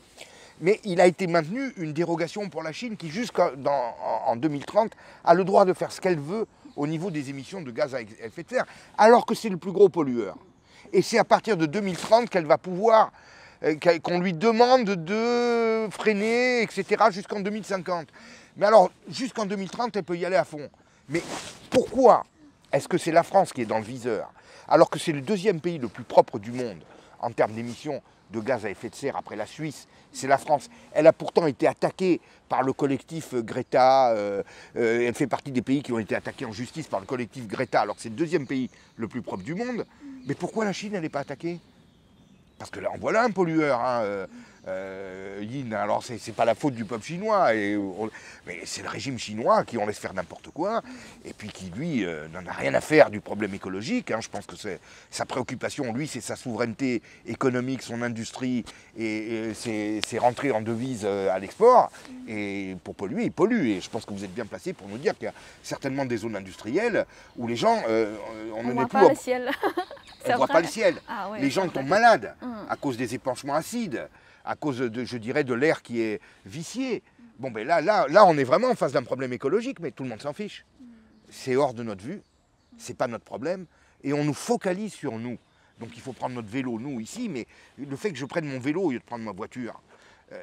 Mais il a été maintenu une dérogation pour la Chine qui, jusqu'en 2030, a le droit de faire ce qu'elle veut au niveau des émissions de gaz à effet de serre, alors que c'est le plus gros pollueur. Et c'est à partir de 2030 qu'elle va pouvoir, qu'on lui demande de freiner, etc., jusqu'en 2050. Mais alors, jusqu'en 2030, elle peut y aller à fond. Mais pourquoi est-ce que c'est la France qui est dans le viseur, alors que c'est le deuxième pays le plus propre du monde en termes d'émissions de gaz à effet de serre après la Suisse? C'est la France. Elle a pourtant été attaquée par le collectif Greta. Elle fait partie des pays qui ont été attaqués en justice par le collectif Greta, alors que c'est le deuxième pays le plus propre du monde. Mais pourquoi la Chine, elle n'est pas attaquée? Parce que là, en voilà un pollueur, hein, Yin. Alors, c'est pas la faute du peuple chinois, mais c'est le régime chinois qui en laisse faire n'importe quoi, et puis qui, lui, n'en a rien à faire du problème écologique. Hein. Je pense que sa préoccupation, lui, c'est sa souveraineté économique, son industrie, et c'est rentrer en devise à l'export. Et pour polluer, il pollue. Et je pense que vous êtes bien placé pour nous dire qu'il y a certainement des zones industrielles où les gens, on ne voit pas le ciel. On ne voit pas le ciel. Ah, ouais, les gens tombent malades à cause des épanchements acides, à cause, je dirais, de l'air qui est vicié. Bon, ben là, on est vraiment en face d'un problème écologique, mais tout le monde s'en fiche. C'est hors de notre vue, c'est pas notre problème, et on nous focalise sur nous. Donc il faut prendre notre vélo, nous, ici, mais le fait que je prenne mon vélo au lieu de prendre ma voiture,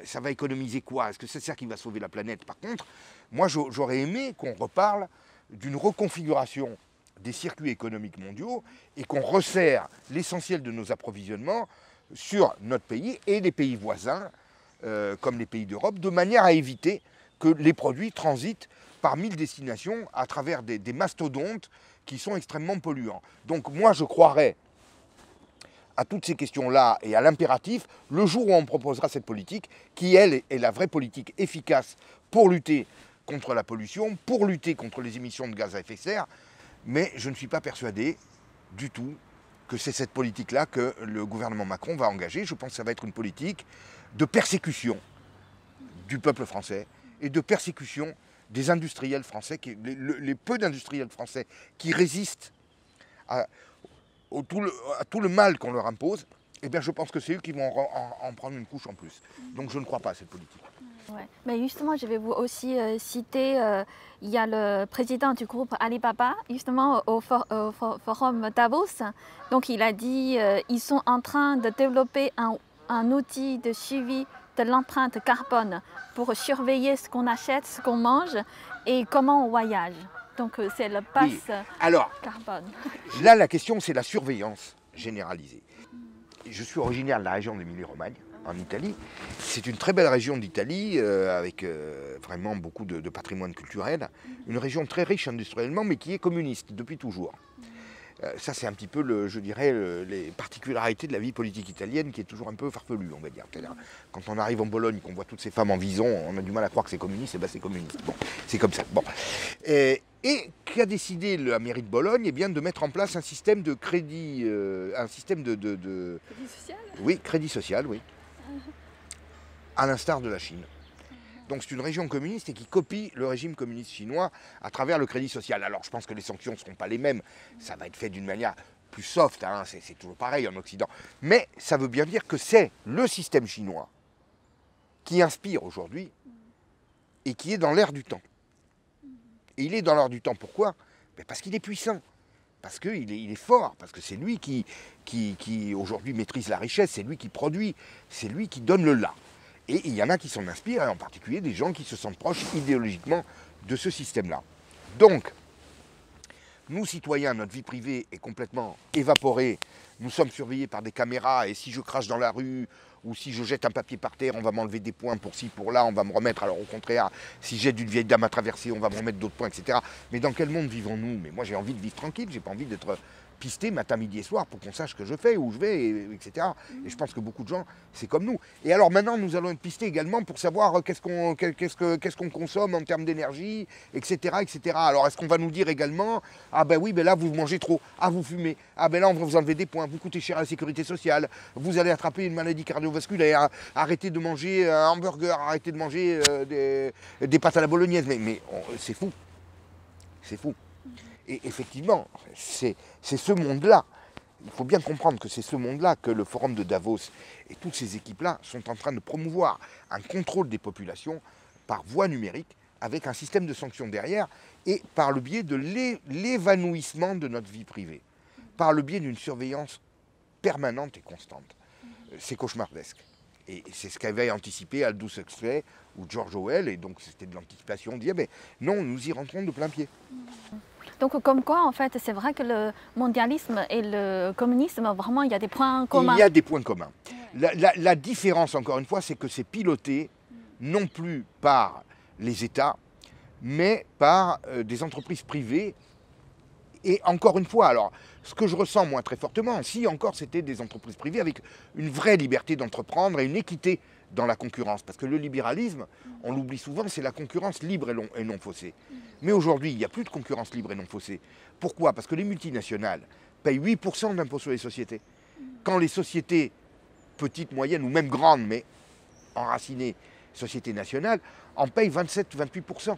ça va économiser quoi? Est-ce que c'est ça qui va sauver la planète? Par contre, moi, j'aurais aimé qu'on reparle d'une reconfiguration des circuits économiques mondiaux et qu'on resserre l'essentiel de nos approvisionnements sur notre pays et les pays voisins, comme les pays d'Europe, de manière à éviter que les produits transitent par 1000 destinations à travers des mastodontes qui sont extrêmement polluants. Donc moi, je croirais à toutes ces questions-là et à l'impératif le jour où on proposera cette politique qui, elle, est la vraie politique efficace pour lutter contre la pollution, pour lutter contre les émissions de gaz à effet de serre. Mais je ne suis pas persuadé du tout que c'est cette politique-là que le gouvernement Macron va engager. Je pense que ça va être une politique de persécution du peuple français et de persécution des industriels français, les peu d'industriels français qui résistent à tout le mal qu'on leur impose. Eh bien, je pense que c'est eux qui vont en prendre une couche en plus. Donc je ne crois pas à cette politique. Ouais. Mais justement, je vais vous aussi citer, il y a le président du groupe Alibaba, justement au forum Davos. Donc il a dit ils sont en train de développer un outil de suivi de l'empreinte carbone pour surveiller ce qu'on achète, ce qu'on mange et comment on voyage. Donc c'est le pass carbone. Là, la question, c'est la surveillance généralisée. Je suis originaire de la région d'Émilie-Romagne, en Italie. C'est une très belle région d'Italie, avec vraiment beaucoup de patrimoine culturel. Une région très riche industriellement, mais qui est communiste depuis toujours. Ça, c'est un petit peu, je dirais, les particularités de la vie politique italienne qui est toujours un peu farfelue, on va dire. Quand on arrive en Bologne, qu'on voit toutes ces femmes en vison, on a du mal à croire que c'est communiste, et ben c'est communiste. Bon, c'est comme ça. Bon. Et qu'a décidé la mairie de Bologne, eh bien, de mettre en place un système de crédit, un système de... Crédit social? Oui, crédit social, oui. À l'instar de la Chine. Donc c'est une région communiste et qui copie le régime communiste chinois à travers le crédit social. Alors je pense que les sanctions ne seront pas les mêmes, ça va être fait d'une manière plus soft, hein. C'est toujours pareil en Occident. Mais ça veut bien dire que c'est le système chinois qui inspire aujourd'hui et qui est dans l'air du temps. Et il est dans l'air du temps, pourquoi? Parce qu'il est puissant, parce qu'il est fort, parce que c'est lui qui aujourd'hui maîtrise la richesse, c'est lui qui produit, c'est lui qui donne le là. Et il y en a qui s'en inspirent, et en particulier des gens qui se sentent proches idéologiquement de ce système-là. Donc, nous, citoyens, notre vie privée est complètement évaporée. Nous sommes surveillés par des caméras, et si je crache dans la rue, ou si je jette un papier par terre, on va m'enlever des points pour ci, pour là, on va me remettre. Alors au contraire, si j'ai d'une vieille dame à traverser, on va me remettre d'autres points, etc. Mais dans quel monde vivons-nous? Mais moi, j'ai envie de vivre tranquille, j'ai pas envie d'être pisté matin, midi et soir pour qu'on sache ce que je fais, où je vais, etc. Et je pense que beaucoup de gens, c'est comme nous. Et alors maintenant, nous allons être pistés également pour savoir qu'est-ce qu'on consomme en termes d'énergie, etc., etc. Alors est-ce qu'on va nous dire également, ah ben oui, ben là vous mangez trop, ah vous fumez, ah ben là on va vous enlever des points, vous coûtez cher à la sécurité sociale, vous allez attraper une maladie cardiovasculaire, arrêtez de manger un hamburger, arrêtez de manger des pâtes à la bolognaise. Mais c'est fou, c'est fou. Et effectivement, c'est ce monde-là. Il faut bien comprendre que c'est ce monde-là que le Forum de Davos et toutes ces équipes-là sont en train de promouvoir un contrôle des populations par voie numérique, avec un système de sanctions derrière, et par le biais de l'évanouissement de notre vie privée, par le biais d'une surveillance permanente et constante. C'est cauchemardesque. Et c'est ce qu'avait anticipé Aldous Huxley ou George Orwell, et donc c'était de l'anticipation, on disait, mais non, nous y rentrons de plein pied. Donc comme quoi, en fait, c'est vrai que le mondialisme et le communisme, vraiment, il y a des points communs. Il y a des points communs. La différence, encore une fois, c'est que c'est piloté non plus par les États, mais par des entreprises privées. Et encore une fois, alors, ce que je ressens, moi, très fortement, si encore c'était des entreprises privées avec une vraie liberté d'entreprendre et une équité dans la concurrence. Parce que le libéralisme, on l'oublie souvent, c'est la concurrence libre et non faussée. Mais aujourd'hui, il n'y a plus de concurrence libre et non faussée. Pourquoi? Parce que les multinationales payent 8% d'impôts sur les sociétés. Quand les sociétés, petites, moyennes ou même grandes, mais enracinées, sociétés nationales, en payent 27-28%.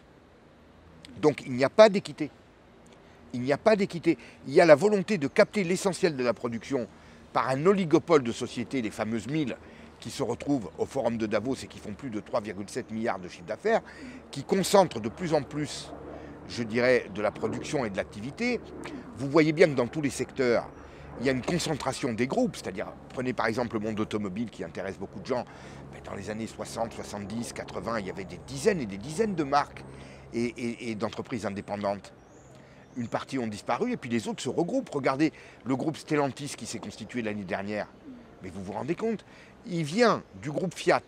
Donc il n'y a pas d'équité. Il n'y a pas d'équité. Il y a la volonté de capter l'essentiel de la production par un oligopole de sociétés, les fameuses 1000, qui se retrouvent au Forum de Davos et qui font plus de 3,7 milliards de chiffre d'affaires, qui concentrent de plus en plus, je dirais, de la production et de l'activité. Vous voyez bien que dans tous les secteurs, il y a une concentration des groupes, c'est-à-dire, prenez par exemple le monde automobile qui intéresse beaucoup de gens. Dans les années 60, 70, 80, il y avait des dizaines et des dizaines de marques et d'entreprises indépendantes. Une partie ont disparu et puis les autres se regroupent. Regardez le groupe Stellantis qui s'est constitué l'année dernière. Mais vous vous rendez compte, il vient du groupe Fiat.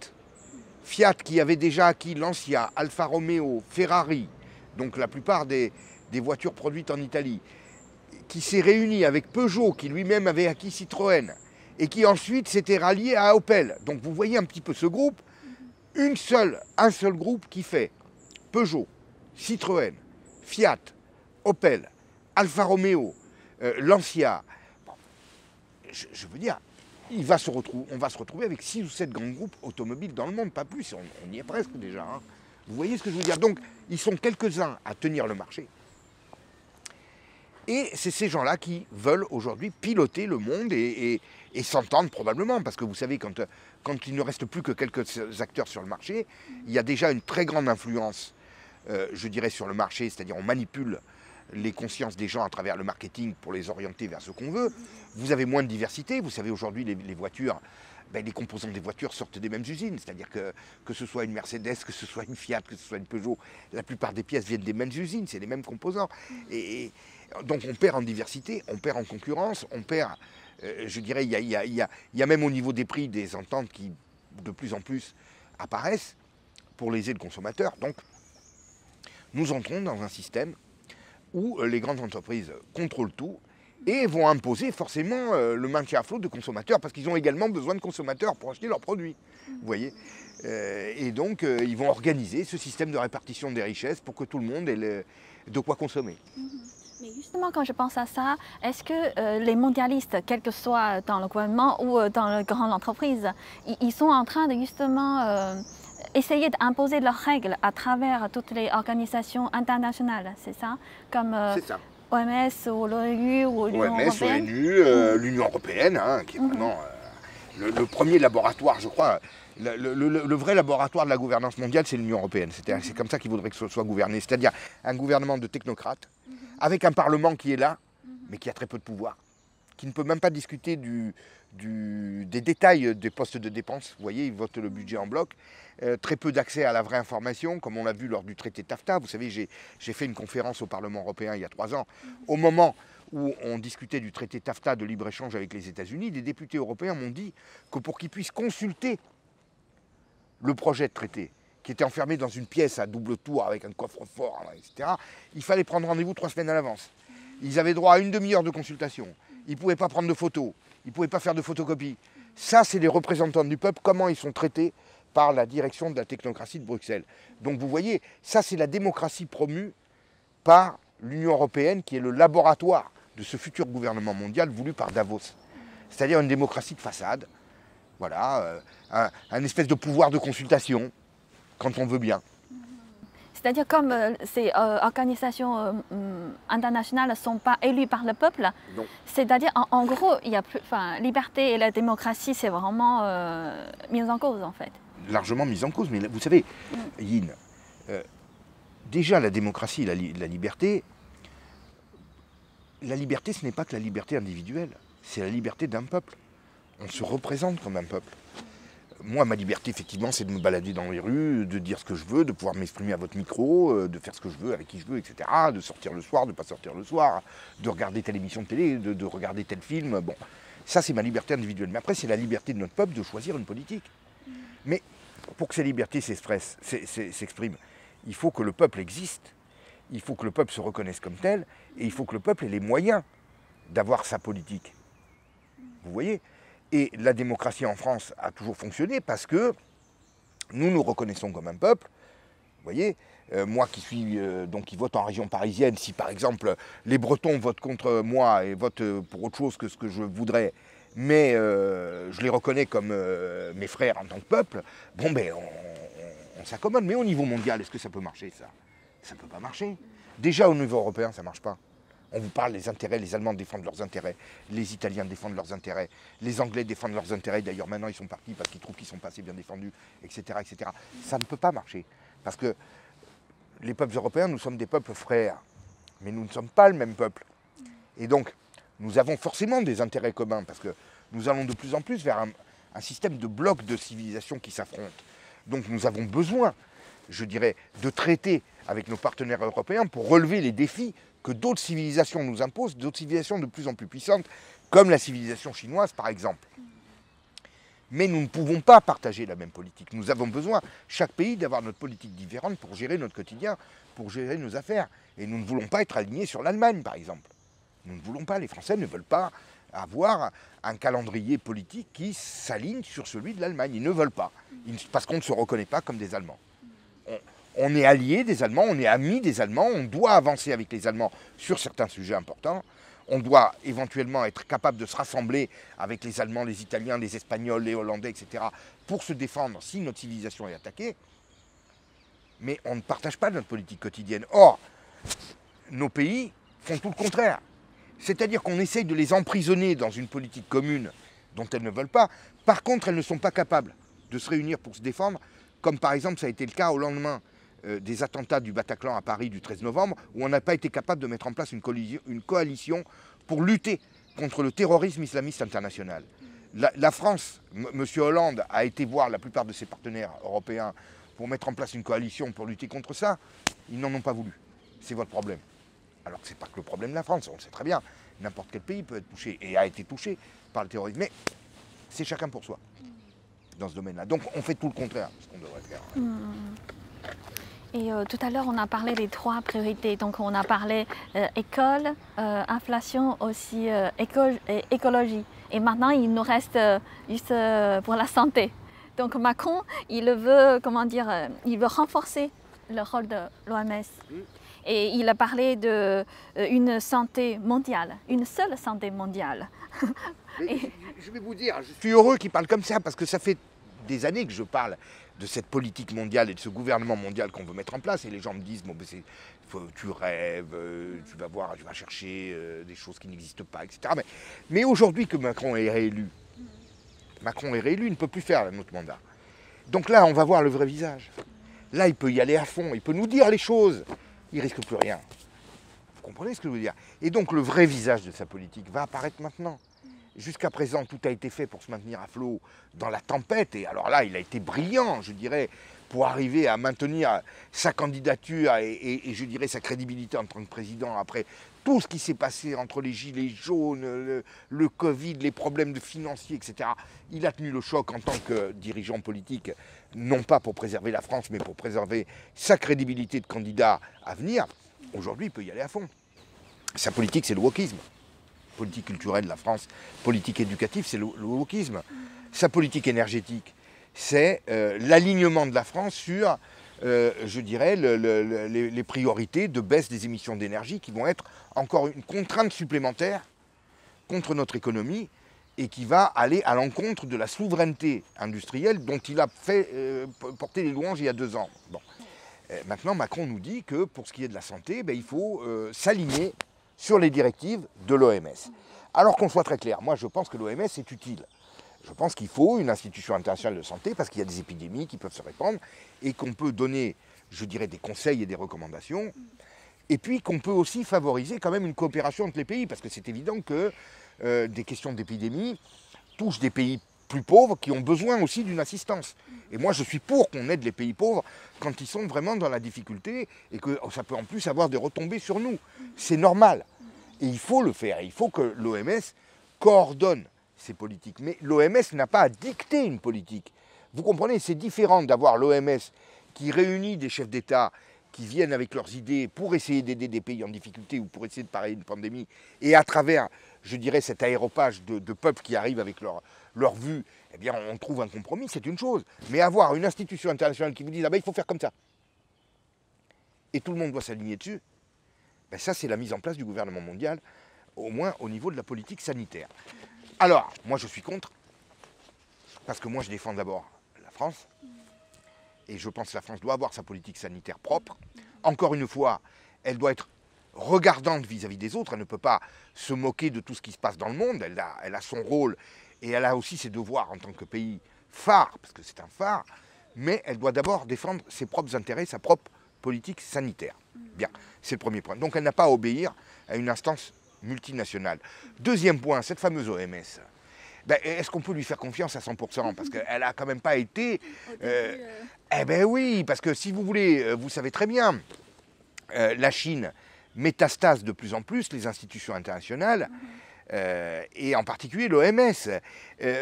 Fiat qui avait déjà acquis Lancia, Alfa Romeo, Ferrari, donc la plupart des voitures produites en Italie, qui s'est réuni avec Peugeot, qui lui-même avait acquis Citroën, et qui ensuite s'était rallié à Opel. Donc vous voyez un petit peu ce groupe, un seul groupe qui fait Peugeot, Citroën, Fiat, Opel, Alfa Romeo, Lancia. Bon, je veux dire, on va se retrouver avec 6 ou 7 grands groupes automobiles dans le monde, pas plus, on y est presque déjà. Hein. Vous voyez ce que je veux dire? Donc, ils sont quelques-uns à tenir le marché. Et c'est ces gens-là qui veulent aujourd'hui piloter le monde et s'entendre probablement. Parce que vous savez, quand il ne reste plus que quelques acteurs sur le marché, il y a déjà une très grande influence, je dirais, sur le marché. C'est-à-dire on manipule les consciences des gens à travers le marketing pour les orienter vers ce qu'on veut. Vous avez moins de diversité. Vous savez, aujourd'hui, les voitures, les composants des voitures sortent des mêmes usines. C'est-à-dire que ce soit une Mercedes, que ce soit une Fiat, que ce soit une Peugeot, la plupart des pièces viennent des mêmes usines, c'est les mêmes composants. Et donc on perd en diversité, on perd en concurrence, on perd, je dirais, il y a même au niveau des prix des ententes qui de plus en plus apparaissent pour léser le consommateur. Donc nous entrons dans un système où les grandes entreprises contrôlent tout et vont imposer forcément le maintien à flot de consommateurs, parce qu'ils ont également besoin de consommateurs pour acheter leurs produits. Vous voyez, et donc ils vont organiser ce système de répartition des richesses pour que tout le monde ait de quoi consommer. Mais justement, quand je pense à ça, est-ce que les mondialistes, quel que soit dans le gouvernement ou dans les grandes entreprises, ils sont en train de justement essayer d'imposer leurs règles à travers toutes les organisations internationales, c'est ça? Comme C'est ça. OMS ou l'ONU ou l'Union européenne? ONU, l'Union européenne, hein, qui est vraiment le premier laboratoire, je crois. Le vrai laboratoire de la gouvernance mondiale, c'est l'Union européenne. C'est comme ça qu'il voudrait que ce soit gouverné. C'est-à-dire un gouvernement de technocrates, avec un parlement qui est là, mais qui a très peu de pouvoir, qui ne peut même pas discuter des détails des postes de dépenses. Vous voyez, ils votent le budget en bloc. Très peu d'accès à la vraie information, comme on l'a vu lors du traité TAFTA. Vous savez, j'ai fait une conférence au Parlement européen il y a 3 ans. Au moment où on discutait du traité TAFTA de libre-échange avec les États-Unis, des députés européens m'ont dit que pour qu'ils puissent consulter le projet de traité, qui était enfermé dans une pièce à double tour avec un coffre-fort, etc., il fallait prendre rendez-vous 3 semaines à l'avance. Ils avaient droit à une demi-heure de consultation. Ils ne pouvaient pas prendre de photos. Ils ne pouvaient pas faire de photocopies. Ça, c'est les représentants du peuple, comment ils sont traités par la direction de la technocratie de Bruxelles. Donc vous voyez, ça, c'est la démocratie promue par l'Union européenne, qui est le laboratoire de ce futur gouvernement mondial voulu par Davos. C'est-à-dire une démocratie de façade. Voilà, un espèce de pouvoir de consultation, quand on veut bien. C'est-à-dire comme ces organisations internationales ne sont pas élues par le peuple, c'est-à-dire en gros, il y a plus, liberté et la démocratie, c'est vraiment mis en cause en fait. Largement mis en cause, mais vous savez, Yin, déjà la démocratie et la liberté, ce n'est pas que la liberté individuelle, c'est la liberté d'un peuple. On se représente comme un peuple. Moi, ma liberté, effectivement, c'est de me balader dans les rues, de dire ce que je veux, de pouvoir m'exprimer à votre micro, de faire ce que je veux, avec qui je veux, etc. De sortir le soir, de ne pas sortir le soir, de regarder telle émission de télé, de regarder tel film. Bon, ça, c'est ma liberté individuelle. Mais après, c'est la liberté de notre peuple de choisir une politique. Mais pour que ces libertés s'expriment, il faut que le peuple existe, il faut que le peuple se reconnaisse comme tel, et il faut que le peuple ait les moyens d'avoir sa politique. Vous voyez ? Et la démocratie en France a toujours fonctionné parce que nous nous reconnaissons comme un peuple. Vous voyez, moi qui suis qui vote en région parisienne, si par exemple les Bretons votent contre moi et votent pour autre chose que ce que je voudrais, mais je les reconnais comme mes frères en tant que peuple, bon ben on s'accommode. Mais au niveau mondial, est-ce que ça peut marcher ça? Ça ne peut pas marcher. Déjà au niveau européen, ça ne marche pas. On vous parle des intérêts, les Allemands défendent leurs intérêts, les Italiens défendent leurs intérêts, les Anglais défendent leurs intérêts, d'ailleurs maintenant ils sont partis parce qu'ils trouvent qu'ils ne sont pas assez bien défendus, etc., etc. Ça ne peut pas marcher, parce que les peuples européens, nous sommes des peuples frères, mais nous ne sommes pas le même peuple. Et donc, nous avons forcément des intérêts communs, parce que nous allons de plus en plus vers un système de blocs de civilisation qui s'affrontent. Donc nous avons besoin, je dirais, de traiter avec nos partenaires européens pour relever les défis que d'autres civilisations nous imposent, d'autres civilisations de plus en plus puissantes, comme la civilisation chinoise par exemple. Mais nous ne pouvons pas partager la même politique. Nous avons besoin, chaque pays, d'avoir notre politique différente pour gérer notre quotidien, pour gérer nos affaires. Et nous ne voulons pas être alignés sur l'Allemagne par exemple. Nous ne voulons pas, les Français ne veulent pas avoir un calendrier politique qui s'aligne sur celui de l'Allemagne. Ils ne veulent pas, parce qu'on ne se reconnaît pas comme des Allemands. On est alliés des Allemands, on est amis des Allemands, on doit avancer avec les Allemands sur certains sujets importants. On doit éventuellement être capable de se rassembler avec les Allemands, les Italiens, les Espagnols, les Hollandais, etc. pour se défendre si notre civilisation est attaquée. Mais on ne partage pas notre politique quotidienne. Or, nos pays font tout le contraire. C'est-à-dire qu'on essaye de les emprisonner dans une politique commune dont elles ne veulent pas. Par contre, elles ne sont pas capables de se réunir pour se défendre, comme par exemple ça a été le cas au lendemain des attentats du Bataclan à Paris du 13 novembre, où on n'a pas été capable de mettre en place une coalition pour lutter contre le terrorisme islamiste international. La France, M. Hollande, a été voir la plupart de ses partenaires européens pour mettre en place une coalition pour lutter contre ça. Ils n'en ont pas voulu. C'est votre problème. Alors que ce n'est pas que le problème de la France, on le sait très bien. N'importe quel pays peut être touché et a été touché par le terrorisme. Mais c'est chacun pour soi dans ce domaine-là. Donc on fait tout le contraire de ce qu'on devrait faire. Et tout à l'heure, on a parlé des 3 priorités. Donc, on a parlé école, inflation, aussi écologie. Et maintenant, il nous reste juste pour la santé. Donc, Macron, il veut, comment dire, il veut renforcer le rôle de l'OMS. Et il a parlé d'une santé mondiale, une seule santé mondiale. Je vais vous dire, je suis heureux qu'il parle comme ça, parce que ça fait des années que je parle de cette politique mondiale et de ce gouvernement mondial qu'on veut mettre en place. Et les gens me disent, bon, ben tu rêves, tu vas voir, tu vas chercher des choses qui n'existent pas, etc. Mais aujourd'hui que Macron est réélu, il ne peut plus faire un autre mandat. Donc là, on va voir le vrai visage. Là, il peut y aller à fond, il peut nous dire les choses. Il ne risque plus rien. Vous comprenez ce que je veux dire? Et donc le vrai visage de sa politique va apparaître maintenant. Jusqu'à présent, tout a été fait pour se maintenir à flot dans la tempête. Et alors là, il a été brillant, je dirais, pour arriver à maintenir sa candidature et je dirais sa crédibilité en tant que président après tout ce qui s'est passé entre les gilets jaunes, le Covid, les problèmes financiers, etc. Il a tenu le choc en tant que dirigeant politique, non pas pour préserver la France, mais pour préserver sa crédibilité de candidat à venir. Aujourd'hui, il peut y aller à fond. Sa politique, c'est le wokisme. Politique culturelle de la France, politique éducative, c'est le wokisme. Sa politique énergétique, c'est l'alignement de la France sur, je dirais, les priorités de baisse des émissions d'énergie qui vont être encore une contrainte supplémentaire contre notre économie et qui va aller à l'encontre de la souveraineté industrielle dont il a fait porter les louanges il y a 2 ans. Bon. Maintenant, Macron nous dit que pour ce qui est de la santé, il faut s'aligner sur les directives de l'OMS. Alors qu'on soit très clair, moi je pense que l'OMS est utile. Je pense qu'il faut une institution internationale de santé parce qu'il y a des épidémies qui peuvent se répandre et qu'on peut donner, je dirais, des conseils et des recommandations. Et puis qu'on peut aussi favoriser quand même une coopération entre les pays parce que c'est évident que des questions d'épidémie touchent des pays plus pauvres qui ont besoin aussi d'une assistance. Et moi je suis pour qu'on aide les pays pauvres quand ils sont vraiment dans la difficulté et que ça peut en plus avoir des retombées sur nous. C'est normal. Et il faut le faire. Il faut que l'OMS coordonne ces politiques. Mais l'OMS n'a pas à dicter une politique. Vous comprenez, c'est différent d'avoir l'OMS qui réunit des chefs d'État qui viennent avec leurs idées pour essayer d'aider des pays en difficulté ou pour essayer de parer une pandémie. Et à travers, je dirais, cet aéropage de peuples qui arrivent avec leur vue, eh bien, on trouve un compromis, c'est une chose. Mais avoir une institution internationale qui vous dit, ah ben, il faut faire comme ça, et tout le monde doit s'aligner dessus, ben ça, c'est la mise en place du gouvernement mondial, au moins au niveau de la politique sanitaire. Alors, moi, je suis contre, parce que moi, je défends d'abord la France, et je pense que la France doit avoir sa politique sanitaire propre. Encore une fois, elle doit être regardante vis-à-vis des autres, elle ne peut pas se moquer de tout ce qui se passe dans le monde, elle a son rôle, et elle a aussi ses devoirs en tant que pays phare, parce que c'est un phare, mais elle doit d'abord défendre ses propres intérêts, sa propre politique sanitaire. Bien, c'est le premier point. Donc elle n'a pas à obéir à une instance multinationale. Deuxième point, cette fameuse OMS, est-ce qu'on peut lui faire confiance à 100% ? Parce qu'elle n'a quand même pas été... Eh bien oui, parce que si vous voulez, vous savez très bien, la Chine métastase de plus en plus les institutions internationales, et en particulier l'OMS.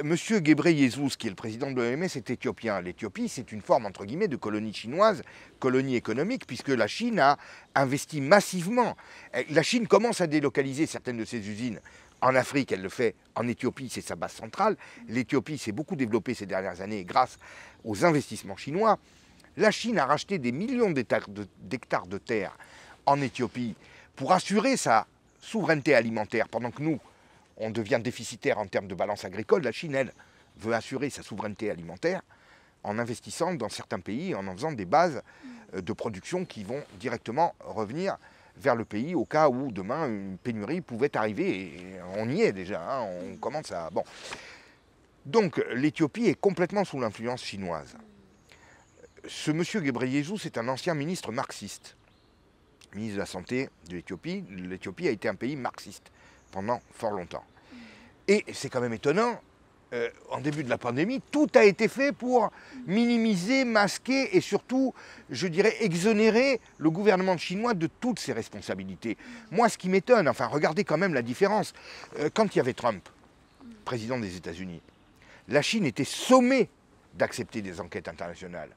Monsieur Ghebreyesus, qui est le président de l'OMS, est éthiopien. L'Éthiopie, c'est une forme, entre guillemets, de colonie chinoise, colonie économique, puisque la Chine a investi massivement. La Chine commence à délocaliser certaines de ses usines en Afrique, elle le fait en Éthiopie, c'est sa base centrale. L'Éthiopie s'est beaucoup développée ces dernières années grâce aux investissements chinois. La Chine a racheté des millions d'hectares de terre en Éthiopie pour assurer sa souveraineté alimentaire, pendant que nous, on devient déficitaire en termes de balance agricole. La Chine, elle, veut assurer sa souveraineté alimentaire en investissant dans certains pays, en faisant des bases de production qui vont directement revenir vers le pays au cas où demain une pénurie pouvait arriver. Et on y est déjà, hein, on commence à... Bon. Donc l'Éthiopie est complètement sous l'influence chinoise. Ce monsieur Ghebreyesus est un ancien ministre marxiste, ministre de la Santé de l'Éthiopie. L'Éthiopie a été un pays marxiste pendant fort longtemps. Et c'est quand même étonnant, en début de la pandémie, tout a été fait pour minimiser, masquer et surtout, je dirais, exonérer le gouvernement chinois de toutes ses responsabilités. Moi, ce qui m'étonne, enfin, regardez quand même la différence. Quand il y avait Trump, président des États-Unis, la Chine était sommée d'accepter des enquêtes internationales.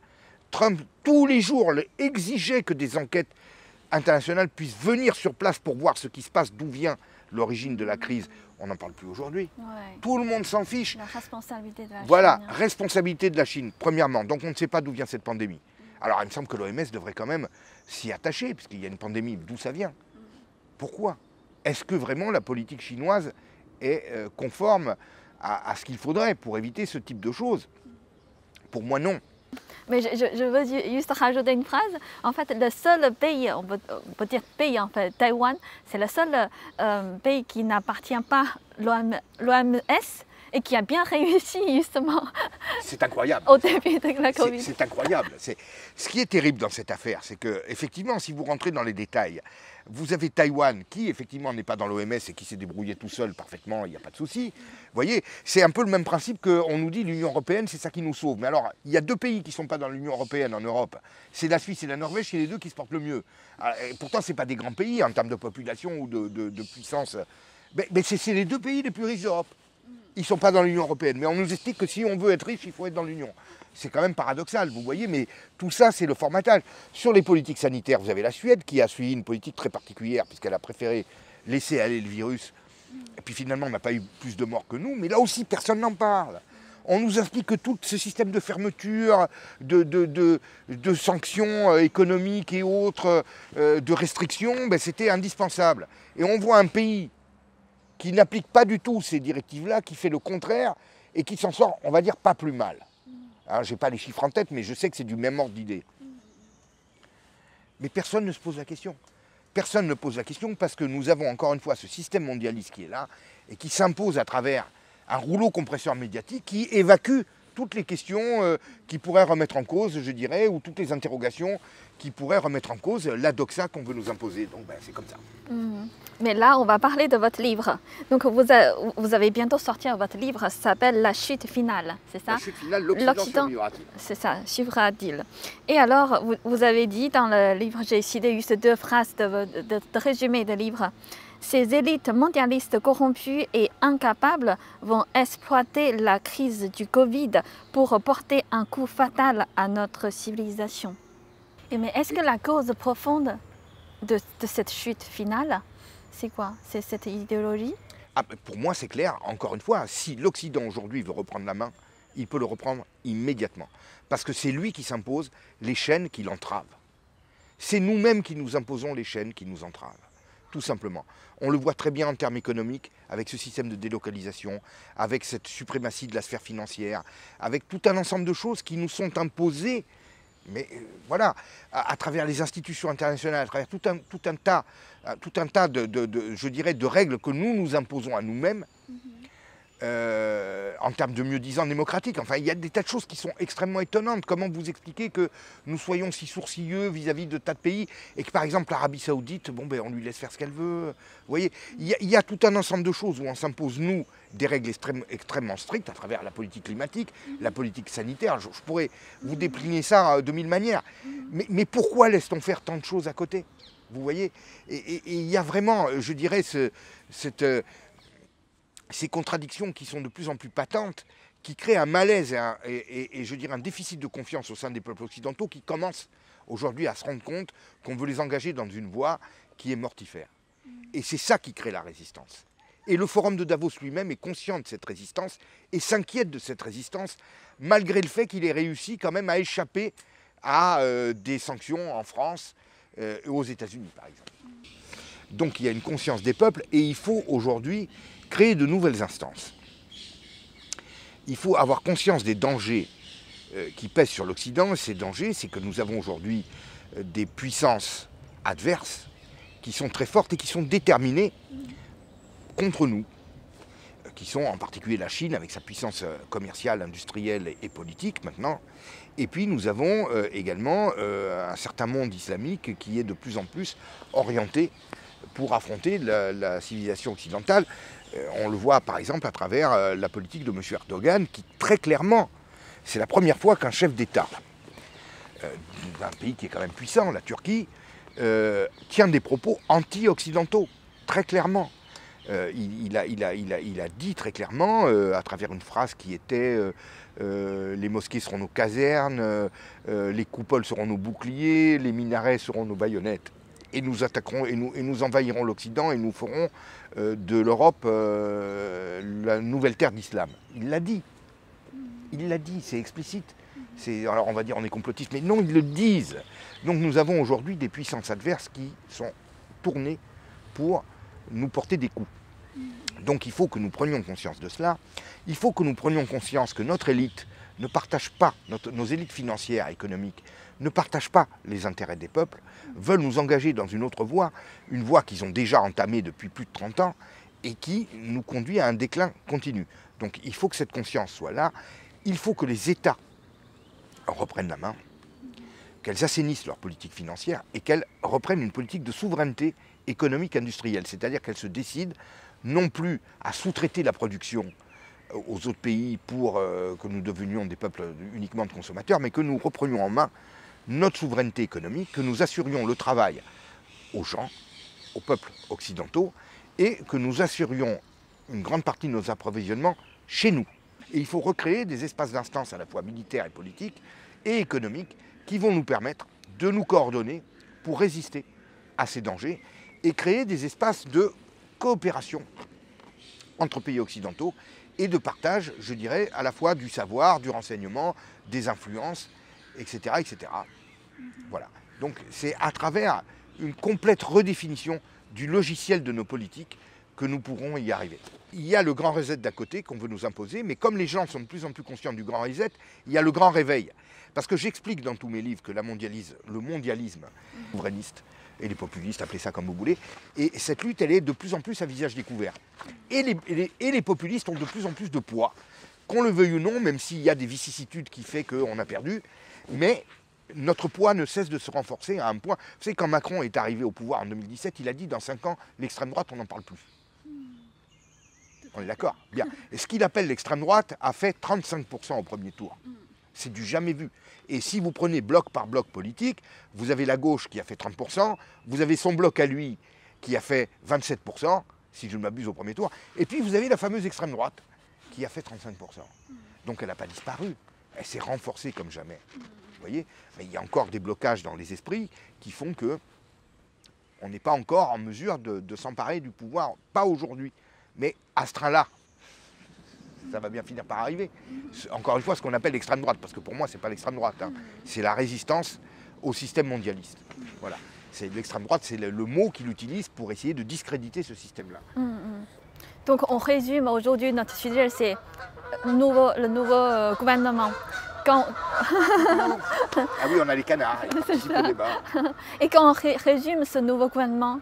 Trump, tous les jours, exigeait que des enquêtes internationales puissent venir sur place pour voir ce qui se passe, d'où vient l'origine de la crise. On n'en parle plus aujourd'hui. Ouais. Tout le monde s'en fiche. La responsabilité de la Voilà, Chine. responsabilité de la Chine, premièrement. Donc on ne sait pas d'où vient cette pandémie. Alors il me semble que l'OMS devrait quand même s'y attacher, puisqu'il y a une pandémie. D'où ça vient? Pourquoi? Est-ce que vraiment la politique chinoise est conforme à ce qu'il faudrait pour éviter ce type de choses? Pour moi, non. Mais je veux juste rajouter une phrase. En fait, le seul pays, on peut dire pays, en fait, Taïwan, c'est le seul pays qui n'appartient pas à l'OMS et qui a bien réussi justement C'est incroyable. au début de la Covid. C'est incroyable. Ce qui est terrible dans cette affaire, c'est que, effectivement, si vous rentrez dans les détails, vous avez Taïwan qui, effectivement, n'est pas dans l'OMS et qui s'est débrouillé tout seul parfaitement, il n'y a pas de souci. Vous voyez, c'est un peu le même principe qu'on nous dit l'Union européenne, c'est ça qui nous sauve. Mais alors, il y a deux pays qui ne sont pas dans l'Union européenne en Europe. C'est la Suisse et la Norvège, c'est les deux qui se portent le mieux. Et pourtant, ce n'est pas des grands pays en termes de population ou de puissance. Mais c'est les deux pays les plus riches d'Europe. Ils ne sont pas dans l'Union européenne. Mais on nous explique que si on veut être riche, il faut être dans l'Union. C'est quand même paradoxal, vous voyez, mais tout ça, c'est le formatage. Sur les politiques sanitaires, vous avez la Suède qui a suivi une politique très particulière, puisqu'elle a préféré laisser aller le virus. Et puis finalement, on n'a pas eu plus de morts que nous, mais là aussi, personne n'en parle. On nous explique que tout ce système de fermeture, de sanctions économiques et autres, de restrictions, ben, c'était indispensable. Et on voit un pays qui n'applique pas du tout ces directives-là, qui fait le contraire et qui s'en sort, on va dire, pas plus mal. Alors, je n'ai pas les chiffres en tête, mais je sais que c'est du même ordre d'idée. Mais personne ne se pose la question. Personne ne pose la question parce que nous avons encore une fois ce système mondialiste qui est là et qui s'impose à travers un rouleau compresseur médiatique qui évacue toutes les questions qui pourraient remettre en cause, je dirais, ou toutes les interrogations qui pourraient remettre en cause la doxa qu'on veut nous imposer. Donc ben, c'est comme ça. Mais là, on va parler de votre livre. Donc, vous avez bientôt sorti votre livre, ça s'appelle La chute finale, c'est ça? La chute finale, l'Occident survivra-t-il? C'est ça, survivra-t-il. Et alors, vous avez dit dans le livre, j'ai cité juste deux phrases de résumé du livre. Ces élites mondialistes corrompues et incapables vont exploiter la crise du Covid pour porter un coup fatal à notre civilisation. Mais est-ce que la cause profonde de cette chute finale, c'est quoi? C'est cette idéologie? Pour moi, c'est clair. Encore une fois, si l'Occident aujourd'hui veut reprendre la main, il peut le reprendre immédiatement. Parce que c'est lui qui s'impose les chaînes qui l'entravent. C'est nous-mêmes qui nous imposons les chaînes qui nous entravent. Tout simplement. On le voit très bien en termes économiques, avec ce système de délocalisation, avec cette suprématie de la sphère financière, avec tout un ensemble de choses qui nous sont imposées, mais voilà, à travers les institutions internationales, à travers tout un tas je dirais, de règles que nous imposons à nous-mêmes, en termes de mieux-disant démocratique. Enfin, il y a des tas de choses qui sont extrêmement étonnantes. Comment vous expliquer que nous soyons si sourcilleux vis-à-vis de tas de pays et que, par exemple, l'Arabie Saoudite, bon, ben, on lui laisse faire ce qu'elle veut. Vous voyez, il y a tout un ensemble de choses où on s'impose, nous, des règles extrêmement strictes à travers la politique climatique, la politique sanitaire. Je pourrais vous décliner ça de mille manières. Mais pourquoi laisse-t-on faire tant de choses à côté? Vous voyez, et il y a vraiment, je dirais, ces contradictions qui sont de plus en plus patentes, qui créent un malaise et je dirais un déficit de confiance au sein des peuples occidentaux qui commencent aujourd'hui à se rendre compte qu'on veut les engager dans une voie qui est mortifère. Et c'est ça qui crée la résistance. Et le Forum de Davos lui-même est conscient de cette résistance et s'inquiète de cette résistance, malgré le fait qu'il ait réussi quand même à échapper à des sanctions en France et aux États-Unis, par exemple. Donc il y a une conscience des peuples et il faut aujourd'hui créer de nouvelles instances. Il faut avoir conscience des dangers qui pèsent sur l'Occident. Ces dangers, c'est que nous avons aujourd'hui des puissances adverses qui sont très fortes et qui sont déterminées contre nous, qui sont en particulier la Chine avec sa puissance commerciale, industrielle et politique maintenant. Et puis nous avons également un certain monde islamique qui est de plus en plus orienté pour affronter la civilisation occidentale. On le voit par exemple à travers la politique de M. Erdogan qui très clairement, c'est la première fois qu'un chef d'État d'un pays qui est quand même puissant, la Turquie, tient des propos anti-occidentaux, très clairement. il a dit très clairement, à travers une phrase qui était les mosquées seront nos casernes, les coupoles seront nos boucliers, les minarets seront nos baïonnettes. Et nous attaquerons et nous envahirons l'Occident et nous ferons de l'Europe la nouvelle terre d'islam. Il l'a dit. Il l'a dit, c'est explicite. Alors on va dire on est complotiste, mais non, ils le disent. Donc nous avons aujourd'hui des puissances adverses qui sont tournées pour nous porter des coups. Donc il faut que nous prenions conscience de cela. Il faut que nous prenions conscience que notre élite ne partage pas, nos élites financières et économiques ne partagent pas les intérêts des peuples, veulent nous engager dans une autre voie, une voie qu'ils ont déjà entamée depuis plus de 30 ans et qui nous conduit à un déclin continu. Donc il faut que cette conscience soit là. Il faut que les États reprennent la main, qu'elles assainissent leur politique financière et qu'elles reprennent une politique de souveraineté économique industrielle, c'est-à-dire qu'elles se décident non plus à sous-traiter la production aux autres pays pour que nous devenions des peuples uniquement de consommateurs, mais que nous reprenions en main notre souveraineté économique, que nous assurions le travail aux gens, aux peuples occidentaux, et que nous assurions une grande partie de nos approvisionnements chez nous. Et il faut recréer des espaces d'instance à la fois militaires et politiques et économiques qui vont nous permettre de nous coordonner pour résister à ces dangers et créer des espaces de coopération entre pays occidentaux et de partage, je dirais, à la fois du savoir, du renseignement, des influences, etc. etc. Voilà. Donc c'est à travers une complète redéfinition du logiciel de nos politiques que nous pourrons y arriver. Il y a le grand reset d'à côté qu'on veut nous imposer, mais comme les gens sont de plus en plus conscients du grand reset, il y a le grand réveil. Parce que j'explique dans tous mes livres que le mondialisme souverainiste, et les populistes, appelez ça comme vous voulez, et cette lutte, elle est de plus en plus à visage découvert. Et les populistes ont de plus en plus de poids, qu'on le veuille ou non, même s'il y a des vicissitudes qui font qu'on a perdu, mais notre poids ne cesse de se renforcer à un point. Vous savez, quand Macron est arrivé au pouvoir en 2017, il a dit dans 5 ans, l'extrême droite, on n'en parle plus. On est d'accord? Bien. Et ce qu'il appelle l'extrême droite a fait 35% au premier tour. C'est du jamais vu. Et si vous prenez bloc par bloc politique, vous avez la gauche qui a fait 30%, vous avez son bloc à lui qui a fait 27%, si je ne m'abuse au premier tour, et puis vous avez la fameuse extrême droite qui a fait 35%. Donc elle n'a pas disparu, elle s'est renforcée comme jamais. Vous voyez? Mais il y a encore des blocages dans les esprits qui font que on n'est pas encore en mesure de s'emparer du pouvoir, pas aujourd'hui. Mais à ce train-là, ça va bien finir par arriver. Encore une fois, ce qu'on appelle l'extrême droite, parce que pour moi, ce n'est pas l'extrême droite, hein. C'est la résistance au système mondialiste. Voilà. L'extrême droite, c'est le mot qu'il utilise pour essayer de discréditer ce système-là. Donc on résume aujourd'hui, notre sujet, c'est le nouveau gouvernement. Quand... Ah oui, on a les canards, ils participent au débat. Et quand on résume ce nouveau gouvernement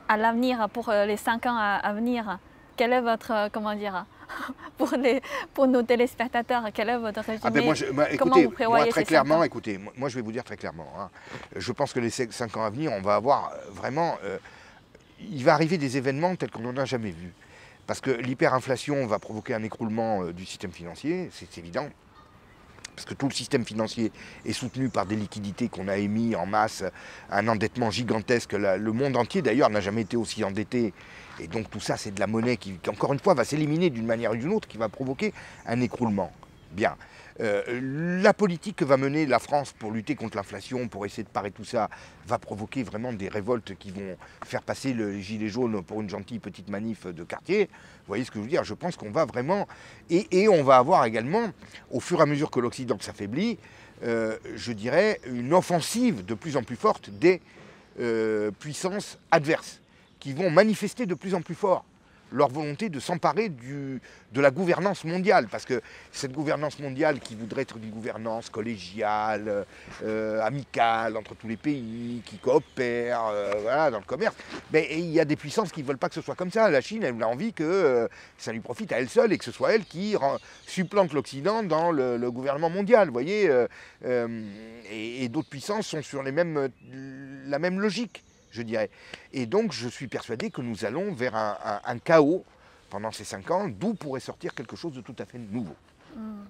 à l'avenir, pour les 5 ans à venir, quel est votre, comment dire, pour nos téléspectateurs, quel est votre résumé? Écoutez, moi, très clairement, écoutez, moi je vais vous dire très clairement, hein, je pense que les 5 ans à venir, on va avoir vraiment, il va arriver des événements tels qu'on n'en a jamais vu. Parce que l'hyperinflation va provoquer un écroulement du système financier, c'est évident. Parce que tout le système financier est soutenu par des liquidités qu'on a émis en masse, un endettement gigantesque. Le monde entier, d'ailleurs, n'a jamais été aussi endetté. Et donc tout ça, c'est de la monnaie qui, encore une fois, va s'éliminer d'une manière ou d'une autre, qui va provoquer un écroulement. Bien. La politique que va mener la France pour lutter contre l'inflation, pour essayer de parer tout ça, va provoquer vraiment des révoltes qui vont faire passer le gilet jaune pour une gentille petite manif de quartier. Vous voyez ce que je veux dire? Je pense qu'on va vraiment... Et on va avoir également, au fur et à mesure que l'Occident s'affaiblit, je dirais, une offensive de plus en plus forte des puissances adverses, qui vont manifester de plus en plus fort leur volonté de s'emparer de la gouvernance mondiale. Parce que cette gouvernance mondiale qui voudrait être une gouvernance collégiale, amicale, entre tous les pays, qui coopèrent voilà, dans le commerce, mais il y a des puissances qui ne veulent pas que ce soit comme ça. La Chine, elle a envie que ça lui profite à elle seule et que ce soit elle qui supplante l'Occident dans le gouvernement mondial. Vous voyez, et d'autres puissances sont sur la même logique, je dirais. Et donc, je suis persuadé que nous allons vers un chaos pendant ces 5 ans, d'où pourrait sortir quelque chose de tout à fait nouveau.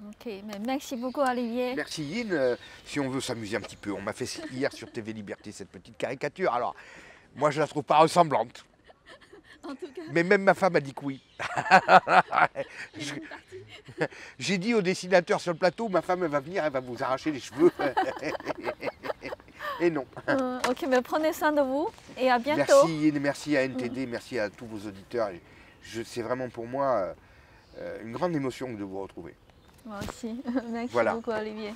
Ok, merci beaucoup Olivier. Merci Yin. Si on veut s'amuser un petit peu, on m'a fait hier sur TV Liberté cette petite caricature. Alors, moi je la trouve pas ressemblante. En tout cas, Mais même ma femme a dit que oui. J'ai dit au dessinateur sur le plateau, ma femme elle va venir, elle va vous arracher les cheveux. Et non. ok, mais prenez soin de vous et à bientôt. Merci, merci à NTD, merci à tous vos auditeurs. C'est vraiment pour moi une grande émotion de vous retrouver. Moi aussi. Merci Voilà. beaucoup, Olivier.